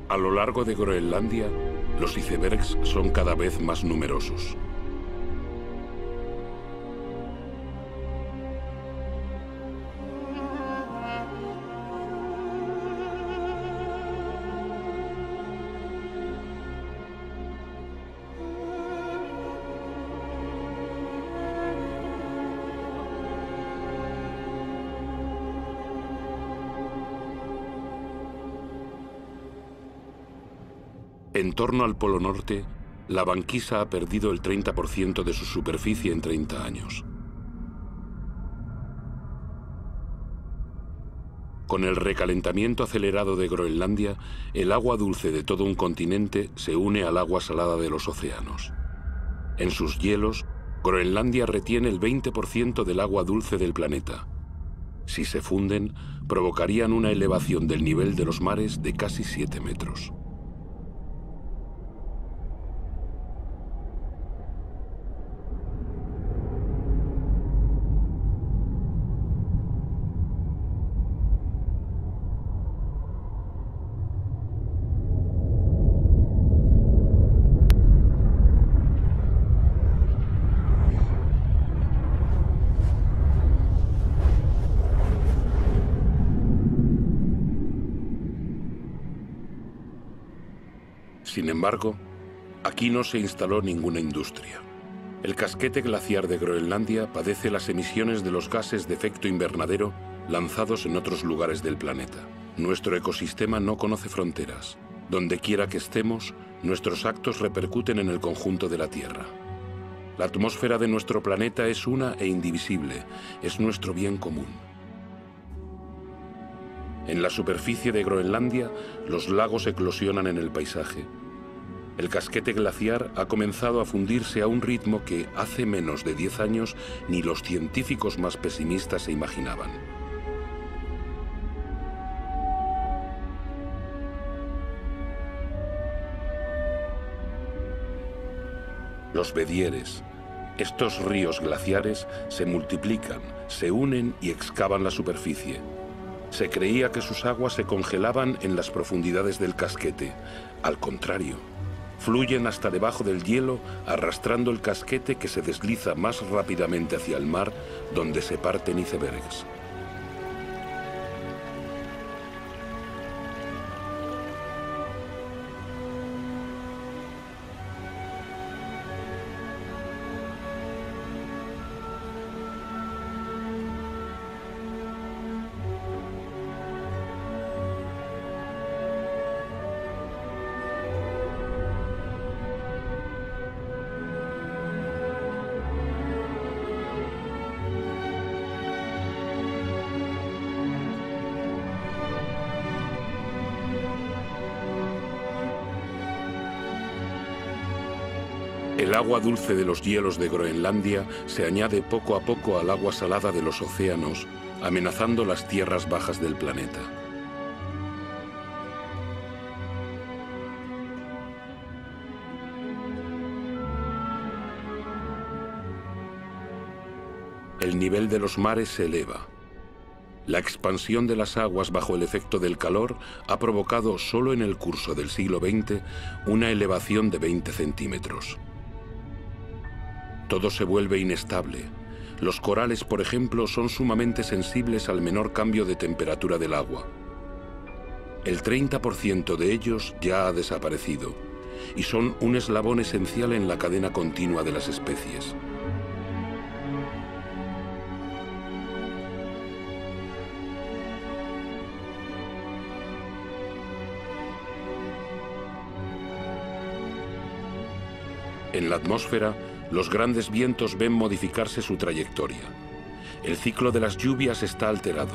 A lo largo de Groenlandia, los icebergs son cada vez más numerosos. En torno al Polo Norte, la banquisa ha perdido el 30% de su superficie en 30 años. Con el recalentamiento acelerado de Groenlandia, el agua dulce de todo un continente se une al agua salada de los océanos. En sus hielos, Groenlandia retiene el 20% del agua dulce del planeta. Si se funden, provocarían una elevación del nivel de los mares de casi 7 metros. Sin embargo, aquí no se instaló ninguna industria. El casquete glaciar de Groenlandia padece las emisiones de los gases de efecto invernadero lanzados en otros lugares del planeta. Nuestro ecosistema no conoce fronteras. Donde quiera que estemos, nuestros actos repercuten en el conjunto de la Tierra. La atmósfera de nuestro planeta es una e indivisible, es nuestro bien común. En la superficie de Groenlandia, los lagos eclosionan en el paisaje. El casquete glaciar ha comenzado a fundirse a un ritmo que hace menos de 10 años ni los científicos más pesimistas se imaginaban. Los bedieres, estos ríos glaciares, se multiplican, se unen y excavan la superficie. Se creía que sus aguas se congelaban en las profundidades del casquete. Al contrario, fluyen hasta debajo del hielo, arrastrando el casquete que se desliza más rápidamente hacia el mar, donde se parten icebergs. El agua dulce de los hielos de Groenlandia se añade poco a poco al agua salada de los océanos, amenazando las tierras bajas del planeta. El nivel de los mares se eleva. La expansión de las aguas bajo el efecto del calor ha provocado solo en el curso del siglo XX una elevación de 20 centímetros. Todo se vuelve inestable. Los corales, por ejemplo, son sumamente sensibles al menor cambio de temperatura del agua. El 30% de ellos ya ha desaparecido y son un eslabón esencial en la cadena continua de las especies. En la atmósfera, los grandes vientos ven modificarse su trayectoria. El ciclo de las lluvias está alterado.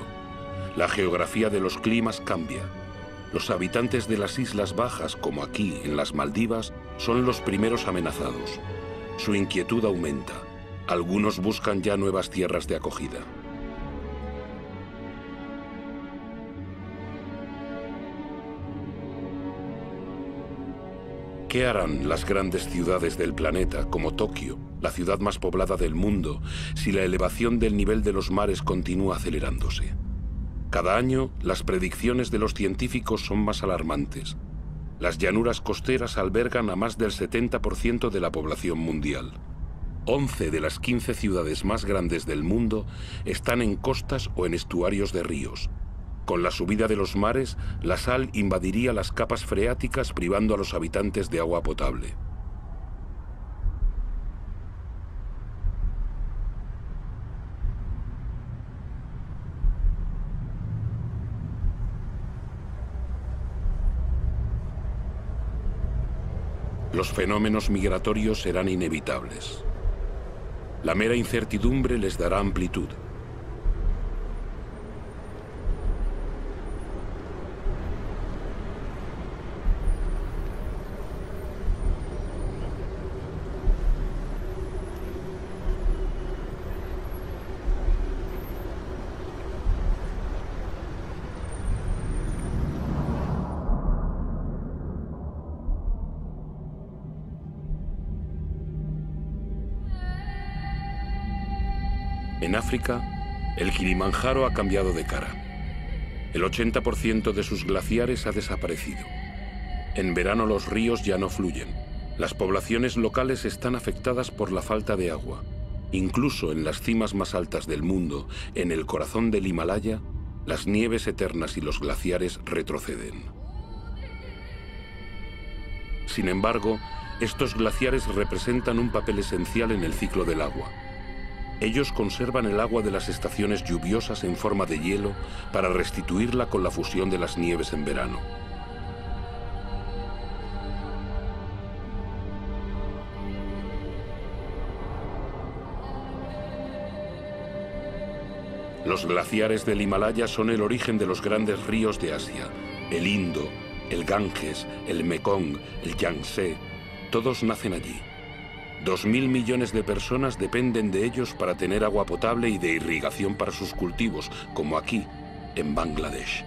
La geografía de los climas cambia. Los habitantes de las islas bajas, como aquí en las Maldivas, son los primeros amenazados. Su inquietud aumenta. Algunos buscan ya nuevas tierras de acogida. ¿Qué harán las grandes ciudades del planeta, como Tokio, la ciudad más poblada del mundo, si la elevación del nivel de los mares continúa acelerándose? Cada año, las predicciones de los científicos son más alarmantes. Las llanuras costeras albergan a más del 70% de la población mundial. 11 de las 15 ciudades más grandes del mundo están en costas o en estuarios de ríos. Con la subida de los mares, la sal invadiría las capas freáticas, privando a los habitantes de agua potable. Los fenómenos migratorios serán inevitables. La mera incertidumbre les dará amplitud. En África, el Kilimanjaro ha cambiado de cara. El 80% de sus glaciares ha desaparecido. En verano los ríos ya no fluyen. Las poblaciones locales están afectadas por la falta de agua. Incluso en las cimas más altas del mundo, en el corazón del Himalaya, las nieves eternas y los glaciares retroceden. Sin embargo, estos glaciares representan un papel esencial en el ciclo del agua. Ellos conservan el agua de las estaciones lluviosas en forma de hielo para restituirla con la fusión de las nieves en verano. Los glaciares del Himalaya son el origen de los grandes ríos de Asia: el Indo, el Ganges, el Mekong, el Yangtze. Todos nacen allí. 2.000 millones de personas dependen de ellos para tener agua potable y de irrigación para sus cultivos, como aquí, en Bangladesh.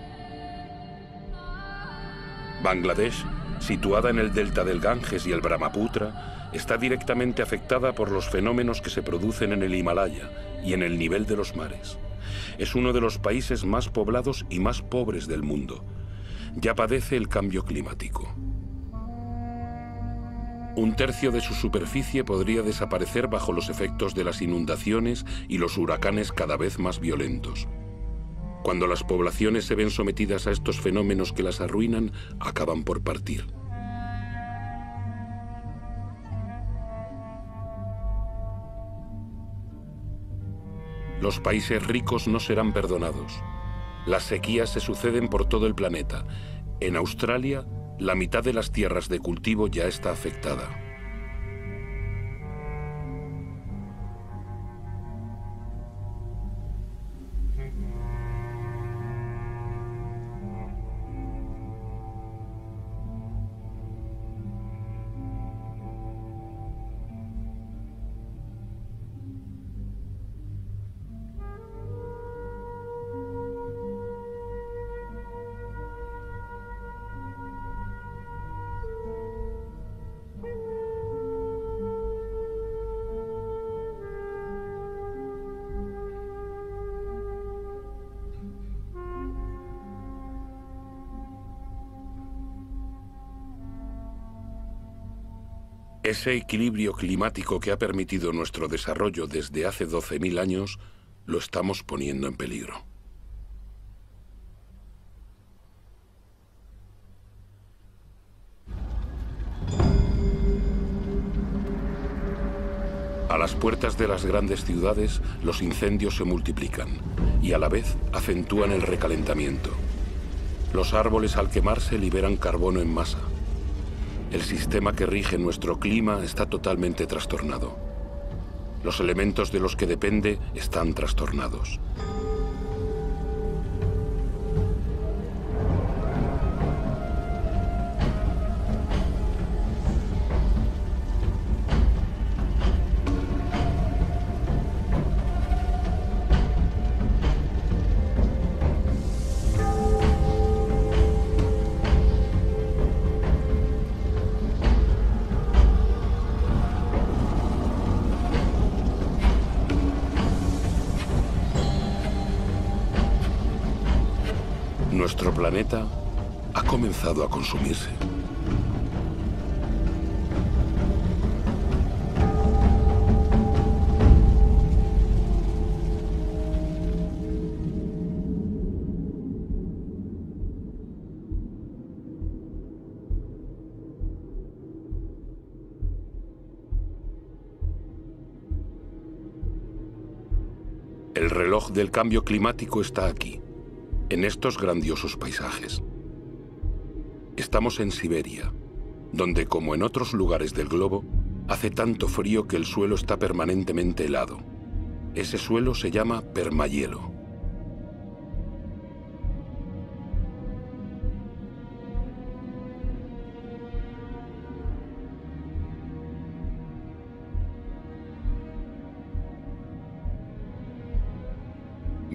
Bangladesh, situada en el delta del Ganges y el Brahmaputra, está directamente afectada por los fenómenos que se producen en el Himalaya y en el nivel de los mares. Es uno de los países más poblados y más pobres del mundo. Ya padece el cambio climático. Un tercio de su superficie podría desaparecer bajo los efectos de las inundaciones y los huracanes cada vez más violentos. Cuando las poblaciones se ven sometidas a estos fenómenos que las arruinan, acaban por partir. Los países ricos no serán perdonados. Las sequías se suceden por todo el planeta. En Australia, la mitad de las tierras de cultivo ya está afectada. Ese equilibrio climático que ha permitido nuestro desarrollo desde hace 12.000 años, lo estamos poniendo en peligro. A las puertas de las grandes ciudades, los incendios se multiplican y a la vez acentúan el recalentamiento. Los árboles al quemarse liberan carbono en masa. El sistema que rige nuestro clima está totalmente trastornado. Los elementos de los que depende están trastornados. Nuestro planeta ha comenzado a consumirse. El reloj del cambio climático está aquí, en estos grandiosos paisajes. Estamos en Siberia, donde, como en otros lugares del globo, hace tanto frío que el suelo está permanentemente helado. Ese suelo se llama permahielo.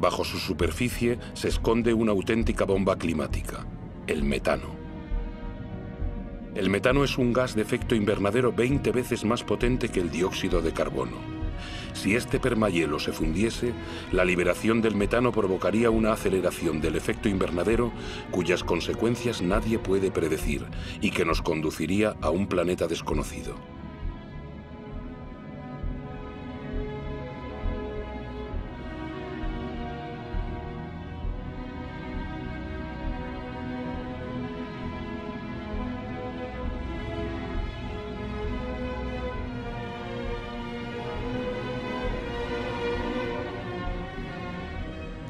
Bajo su superficie se esconde una auténtica bomba climática, el metano. El metano es un gas de efecto invernadero 20 veces más potente que el dióxido de carbono. Si este permahielo se fundiese, la liberación del metano provocaría una aceleración del efecto invernadero cuyas consecuencias nadie puede predecir y que nos conduciría a un planeta desconocido.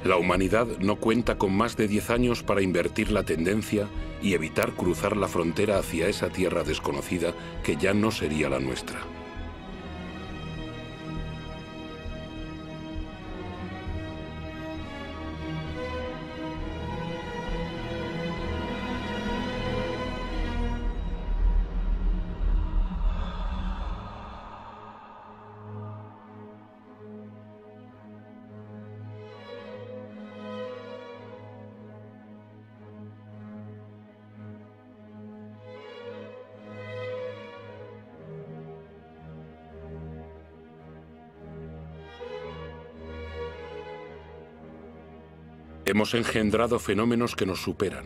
La humanidad no cuenta con más de 10 años para invertir la tendencia y evitar cruzar la frontera hacia esa tierra desconocida que ya no sería la nuestra. Hemos engendrado fenómenos que nos superan.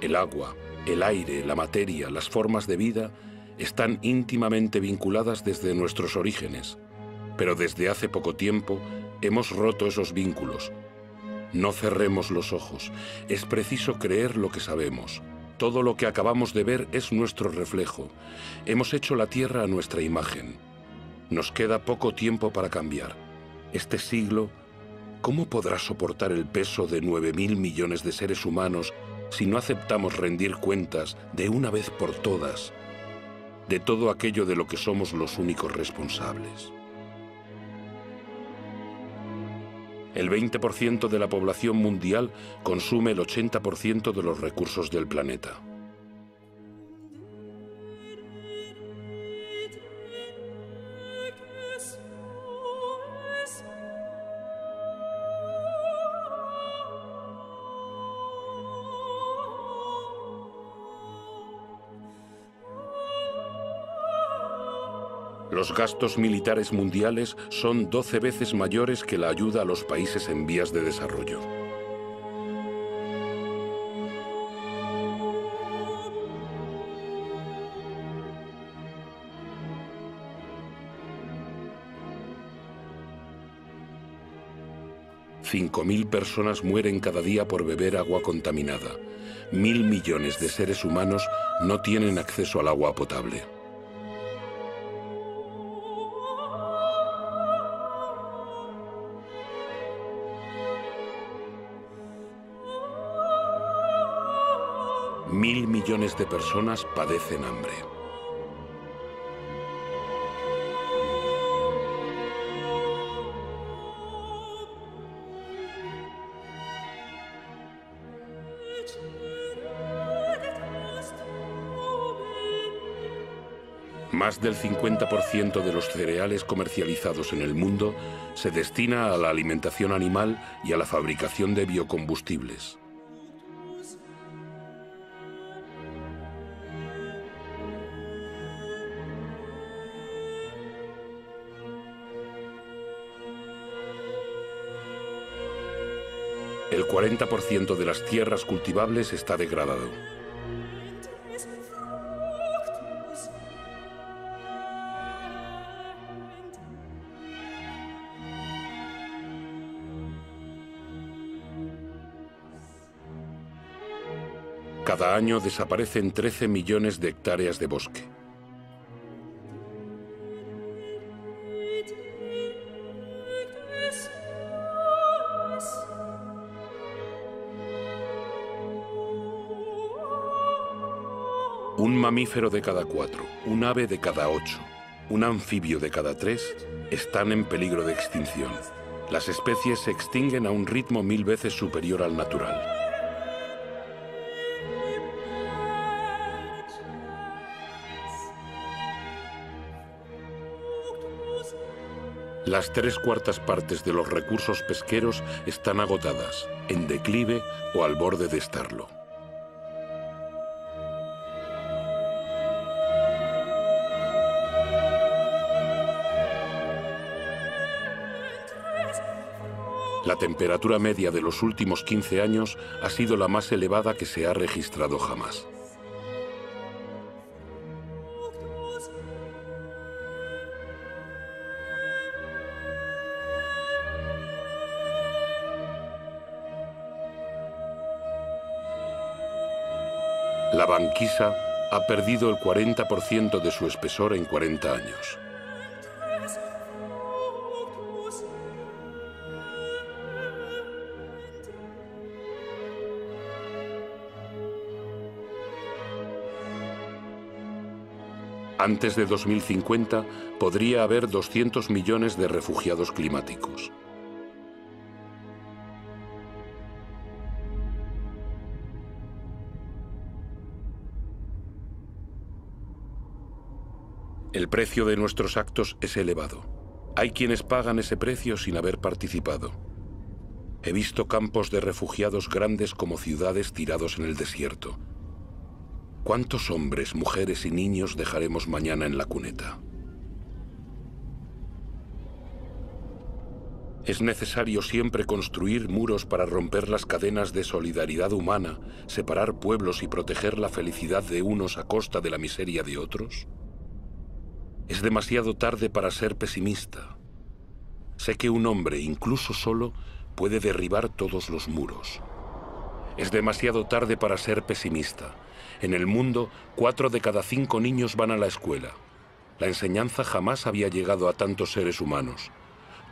El agua, el aire, la materia, las formas de vida están íntimamente vinculadas desde nuestros orígenes, pero desde hace poco tiempo hemos roto esos vínculos. No cerremos los ojos, es preciso creer lo que sabemos. Todo lo que acabamos de ver es nuestro reflejo. Hemos hecho la Tierra a nuestra imagen. Nos queda poco tiempo para cambiar. Este siglo, ¿cómo podrá soportar el peso de 9.000 millones de seres humanos si no aceptamos rendir cuentas de una vez por todas de todo aquello de lo que somos los únicos responsables? El 20% de la población mundial consume el 80% de los recursos del planeta. Los gastos militares mundiales son 12 veces mayores que la ayuda a los países en vías de desarrollo. $5.000 personas mueren cada día por beber agua contaminada. 1.000 millones de seres humanos no tienen acceso al agua potable. Mil millones de personas padecen hambre. Más del 50% de los cereales comercializados en el mundo se destina a la alimentación animal y a la fabricación de biocombustibles. El 40% de las tierras cultivables está degradado. Cada año desaparecen 13 millones de hectáreas de bosque. Un mamífero de cada 4, un ave de cada 8, un anfibio de cada 3 están en peligro de extinción. Las especies se extinguen a un ritmo 1000 veces superior al natural. Las 3/4 partes de los recursos pesqueros están agotadas, en declive o al borde de estarlo. La temperatura media de los últimos 15 años ha sido la más elevada que se ha registrado jamás. La banquisa ha perdido el 40% de su espesor en 40 años. Antes de 2050 podría haber 200 millones de refugiados climáticos. El precio de nuestros actos es elevado. Hay quienes pagan ese precio sin haber participado. He visto campos de refugiados grandes como ciudades tirados en el desierto. ¿Cuántos hombres, mujeres y niños dejaremos mañana en la cuneta? Es necesario siempre construir muros para romper las cadenas de solidaridad humana, separar pueblos y proteger la felicidad de unos a costa de la miseria de otros. Es demasiado tarde para ser pesimista. Sé que un hombre, incluso solo, puede derribar todos los muros. Es demasiado tarde para ser pesimista. En el mundo, 4 de cada 5 niños van a la escuela. La enseñanza jamás había llegado a tantos seres humanos.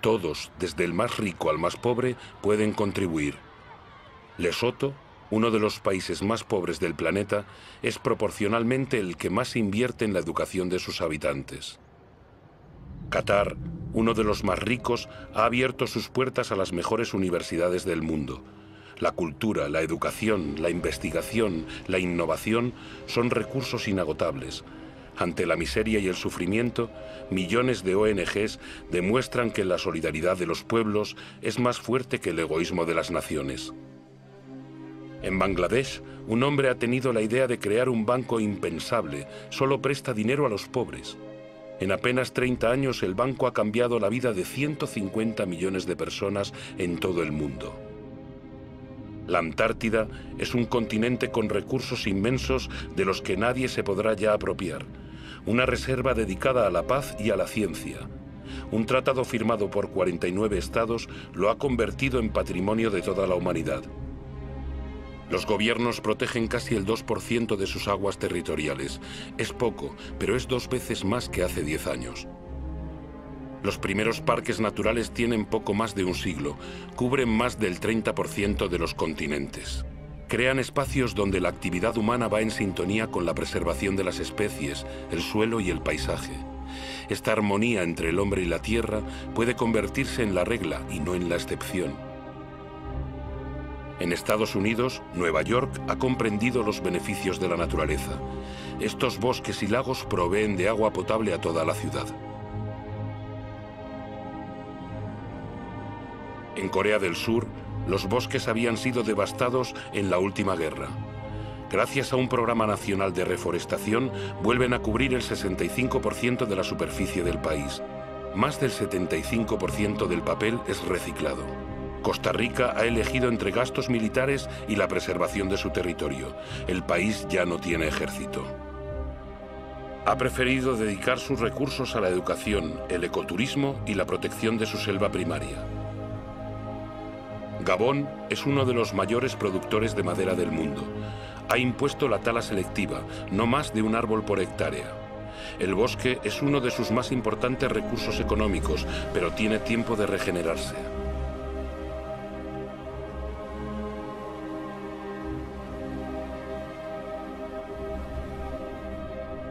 Todos, desde el más rico al más pobre, pueden contribuir. Lesoto, uno de los países más pobres del planeta, es proporcionalmente el que más invierte en la educación de sus habitantes. Qatar, uno de los más ricos, ha abierto sus puertas a las mejores universidades del mundo. La cultura, la educación, la investigación, la innovación son recursos inagotables. Ante la miseria y el sufrimiento, millones de ONGs demuestran que la solidaridad de los pueblos es más fuerte que el egoísmo de las naciones. En Bangladesh, un hombre ha tenido la idea de crear un banco impensable. Solo presta dinero a los pobres. En apenas 30 años, el banco ha cambiado la vida de 150 millones de personas en todo el mundo. La Antártida es un continente con recursos inmensos de los que nadie se podrá ya apropiar. Una reserva dedicada a la paz y a la ciencia. Un tratado firmado por 49 estados lo ha convertido en patrimonio de toda la humanidad. Los gobiernos protegen casi el 2% de sus aguas territoriales. Es poco, pero es 2 veces más que hace 10 años. Los primeros parques naturales tienen poco más de un siglo. Cubren más del 30% de los continentes. Crean espacios donde la actividad humana va en sintonía con la preservación de las especies, el suelo y el paisaje. Esta armonía entre el hombre y la tierra puede convertirse en la regla y no en la excepción. En Estados Unidos, Nueva York ha comprendido los beneficios de la naturaleza. Estos bosques y lagos proveen de agua potable a toda la ciudad. En Corea del Sur, los bosques habían sido devastados en la última guerra. Gracias a un programa nacional de reforestación, vuelven a cubrir el 65% de la superficie del país. Más del 75% del papel es reciclado. Costa Rica ha elegido entre gastos militares y la preservación de su territorio. El país ya no tiene ejército. Ha preferido dedicar sus recursos a la educación, el ecoturismo y la protección de su selva primaria. Gabón es uno de los mayores productores de madera del mundo. Ha impuesto la tala selectiva, no más de un árbol por hectárea. El bosque es uno de sus más importantes recursos económicos, pero tiene tiempo de regenerarse.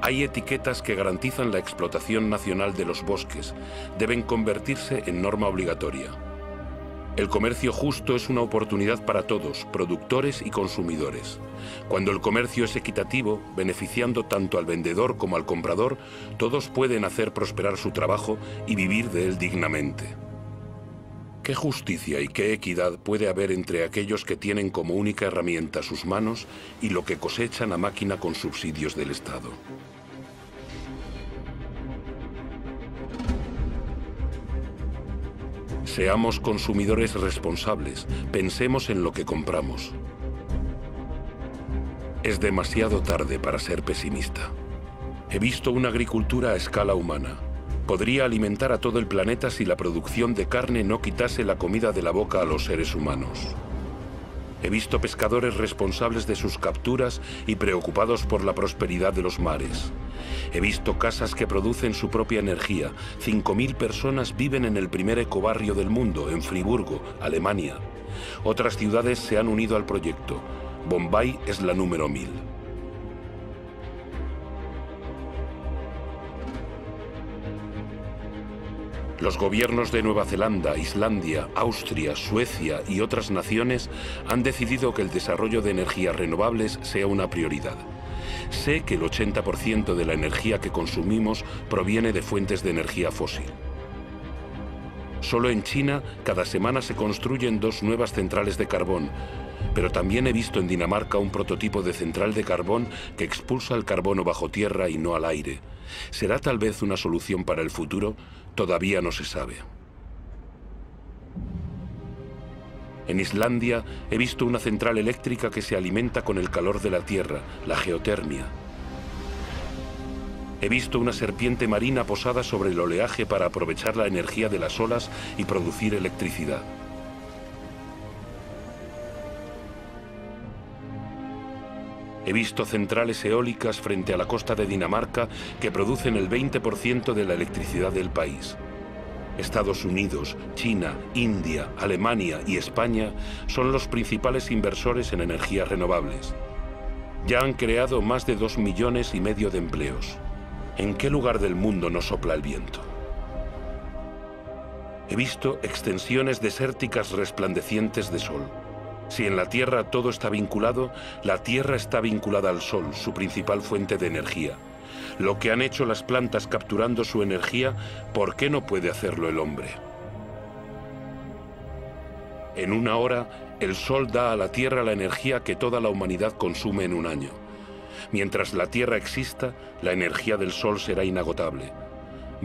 Hay etiquetas que garantizan la explotación nacional de los bosques. Deben convertirse en norma obligatoria. El comercio justo es una oportunidad para todos, productores y consumidores. Cuando el comercio es equitativo, beneficiando tanto al vendedor como al comprador, todos pueden hacer prosperar su trabajo y vivir de él dignamente. ¿Qué justicia y qué equidad puede haber entre aquellos que tienen como única herramienta sus manos y lo que cosechan a máquina con subsidios del Estado? Seamos consumidores responsables, pensemos en lo que compramos. Es demasiado tarde para ser pesimista. He visto una agricultura a escala humana. Podría alimentar a todo el planeta si la producción de carne no quitase la comida de la boca a los seres humanos. He visto pescadores responsables de sus capturas y preocupados por la prosperidad de los mares. He visto casas que producen su propia energía. 5.000 personas viven en el primer ecobarrio del mundo, en Friburgo, Alemania. Otras ciudades se han unido al proyecto. Bombay es la número 1000. Los gobiernos de Nueva Zelanda, Islandia, Austria, Suecia y otras naciones han decidido que el desarrollo de energías renovables sea una prioridad. Sé que el 80% de la energía que consumimos proviene de fuentes de energía fósil. Solo en China, cada semana se construyen 2 nuevas centrales de carbón, pero también he visto en Dinamarca un prototipo de central de carbón que expulsa el carbono bajo tierra y no al aire. ¿Será tal vez una solución para el futuro? Todavía no se sabe. En Islandia he visto una central eléctrica que se alimenta con el calor de la tierra, la geotermia. He visto una serpiente marina posada sobre el oleaje para aprovechar la energía de las olas y producir electricidad. He visto centrales eólicas frente a la costa de Dinamarca que producen el 20% de la electricidad del país. Estados Unidos, China, India, Alemania y España son los principales inversores en energías renovables. Ya han creado más de 2,5 millones de empleos. ¿En qué lugar del mundo no sopla el viento? He visto extensiones desérticas resplandecientes de sol. Si en la Tierra todo está vinculado, la Tierra está vinculada al Sol, su principal fuente de energía. Lo que han hecho las plantas capturando su energía, ¿por qué no puede hacerlo el hombre? En una hora, el Sol da a la Tierra la energía que toda la humanidad consume en un año. Mientras la Tierra exista, la energía del Sol será inagotable.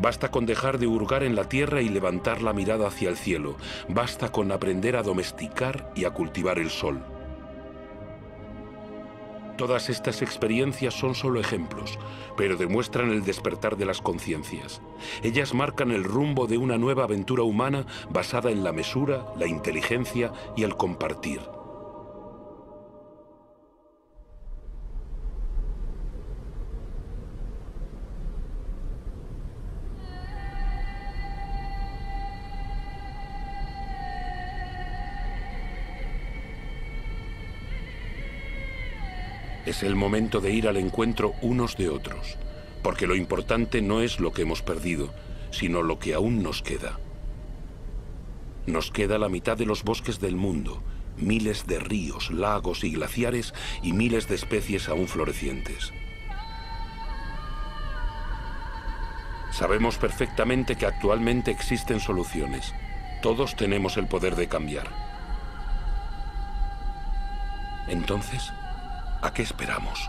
Basta con dejar de hurgar en la tierra y levantar la mirada hacia el cielo. Basta con aprender a domesticar y a cultivar el sol. Todas estas experiencias son solo ejemplos, pero demuestran el despertar de las conciencias. Ellas marcan el rumbo de una nueva aventura humana basada en la mesura, la inteligencia y el compartir. Es el momento de ir al encuentro unos de otros, porque lo importante no es lo que hemos perdido, sino lo que aún nos queda. Nos queda la mitad de los bosques del mundo, miles de ríos, lagos y glaciares y miles de especies aún florecientes. Sabemos perfectamente que actualmente existen soluciones. Todos tenemos el poder de cambiar. Entonces, ¿a qué esperamos?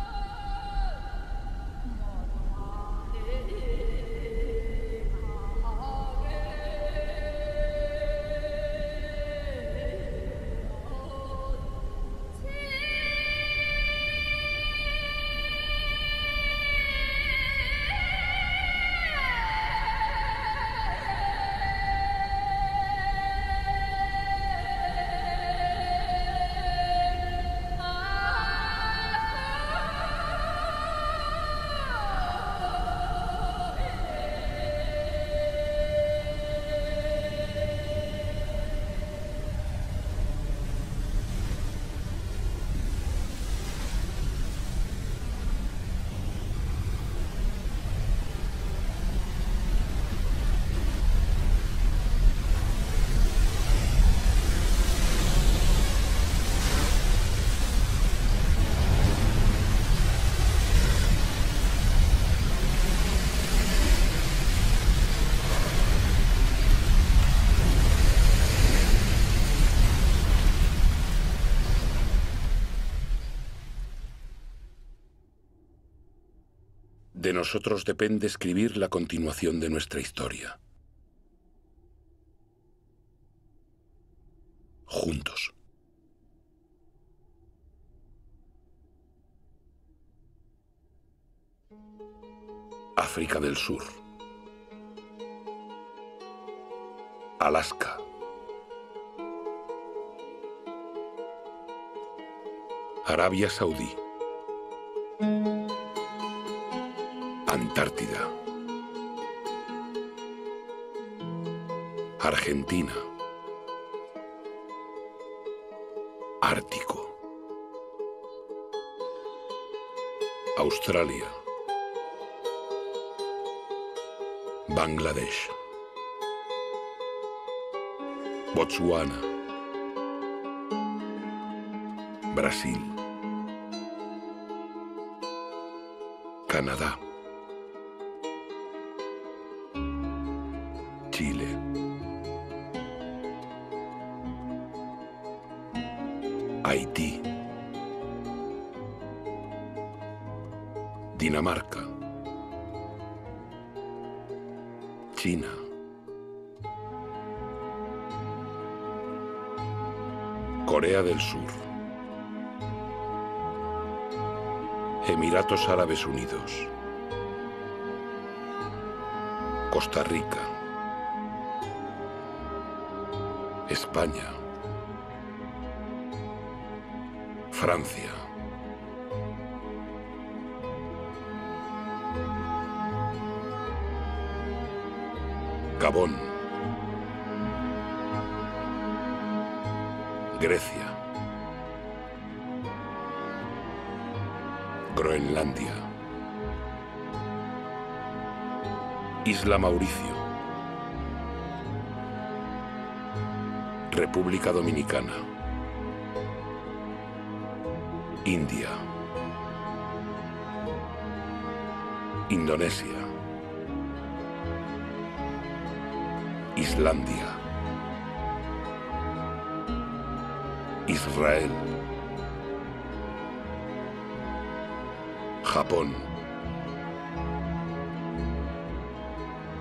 De nosotros depende escribir la continuación de nuestra historia. Juntos. África del Sur. Alaska. Arabia Saudí. Antártida. Argentina. Ártico. Australia. Bangladesh. Botsuana. Brasil. Canadá. Chile. Haití. Dinamarca. China. Corea del Sur. Emiratos Árabes Unidos. Costa Rica. España. Francia. Gabón. Grecia. Groenlandia. Isla Mauricio. República Dominicana. India. Indonesia. Islandia. Israel. Japón.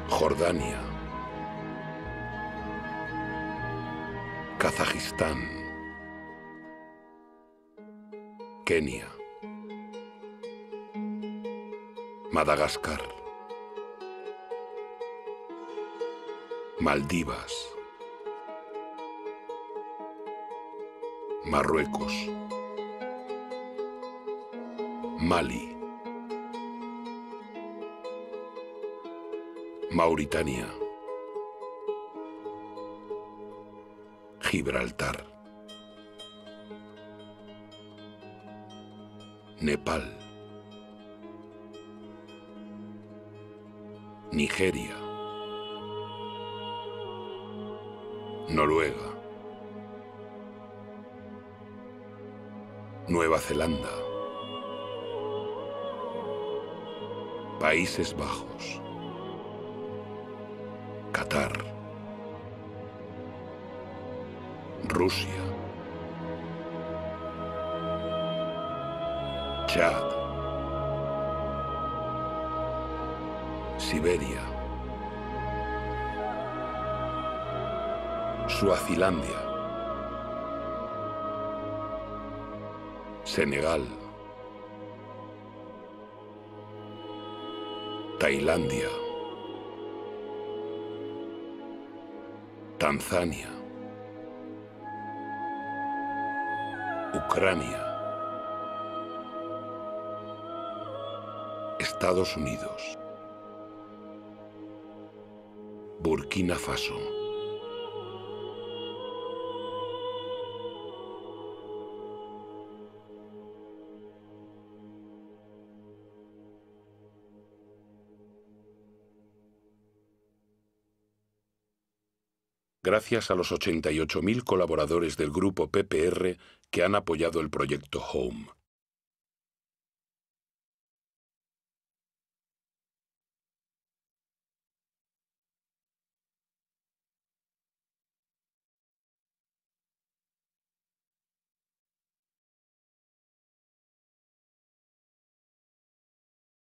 Jordania. Kazajistán. Kenia. Madagascar. Maldivas. Marruecos. Mali. Mauritania. Gibraltar. Nepal. Nigeria. Noruega. Nueva Zelanda. Países Bajos. Qatar. Rusia. Chad. Siberia. Suazilandia. Senegal. Tailandia. Tanzania. Ucrania. Estados Unidos. Burkina Faso. Gracias a los 88.000 colaboradores del grupo PPR que han apoyado el proyecto Home.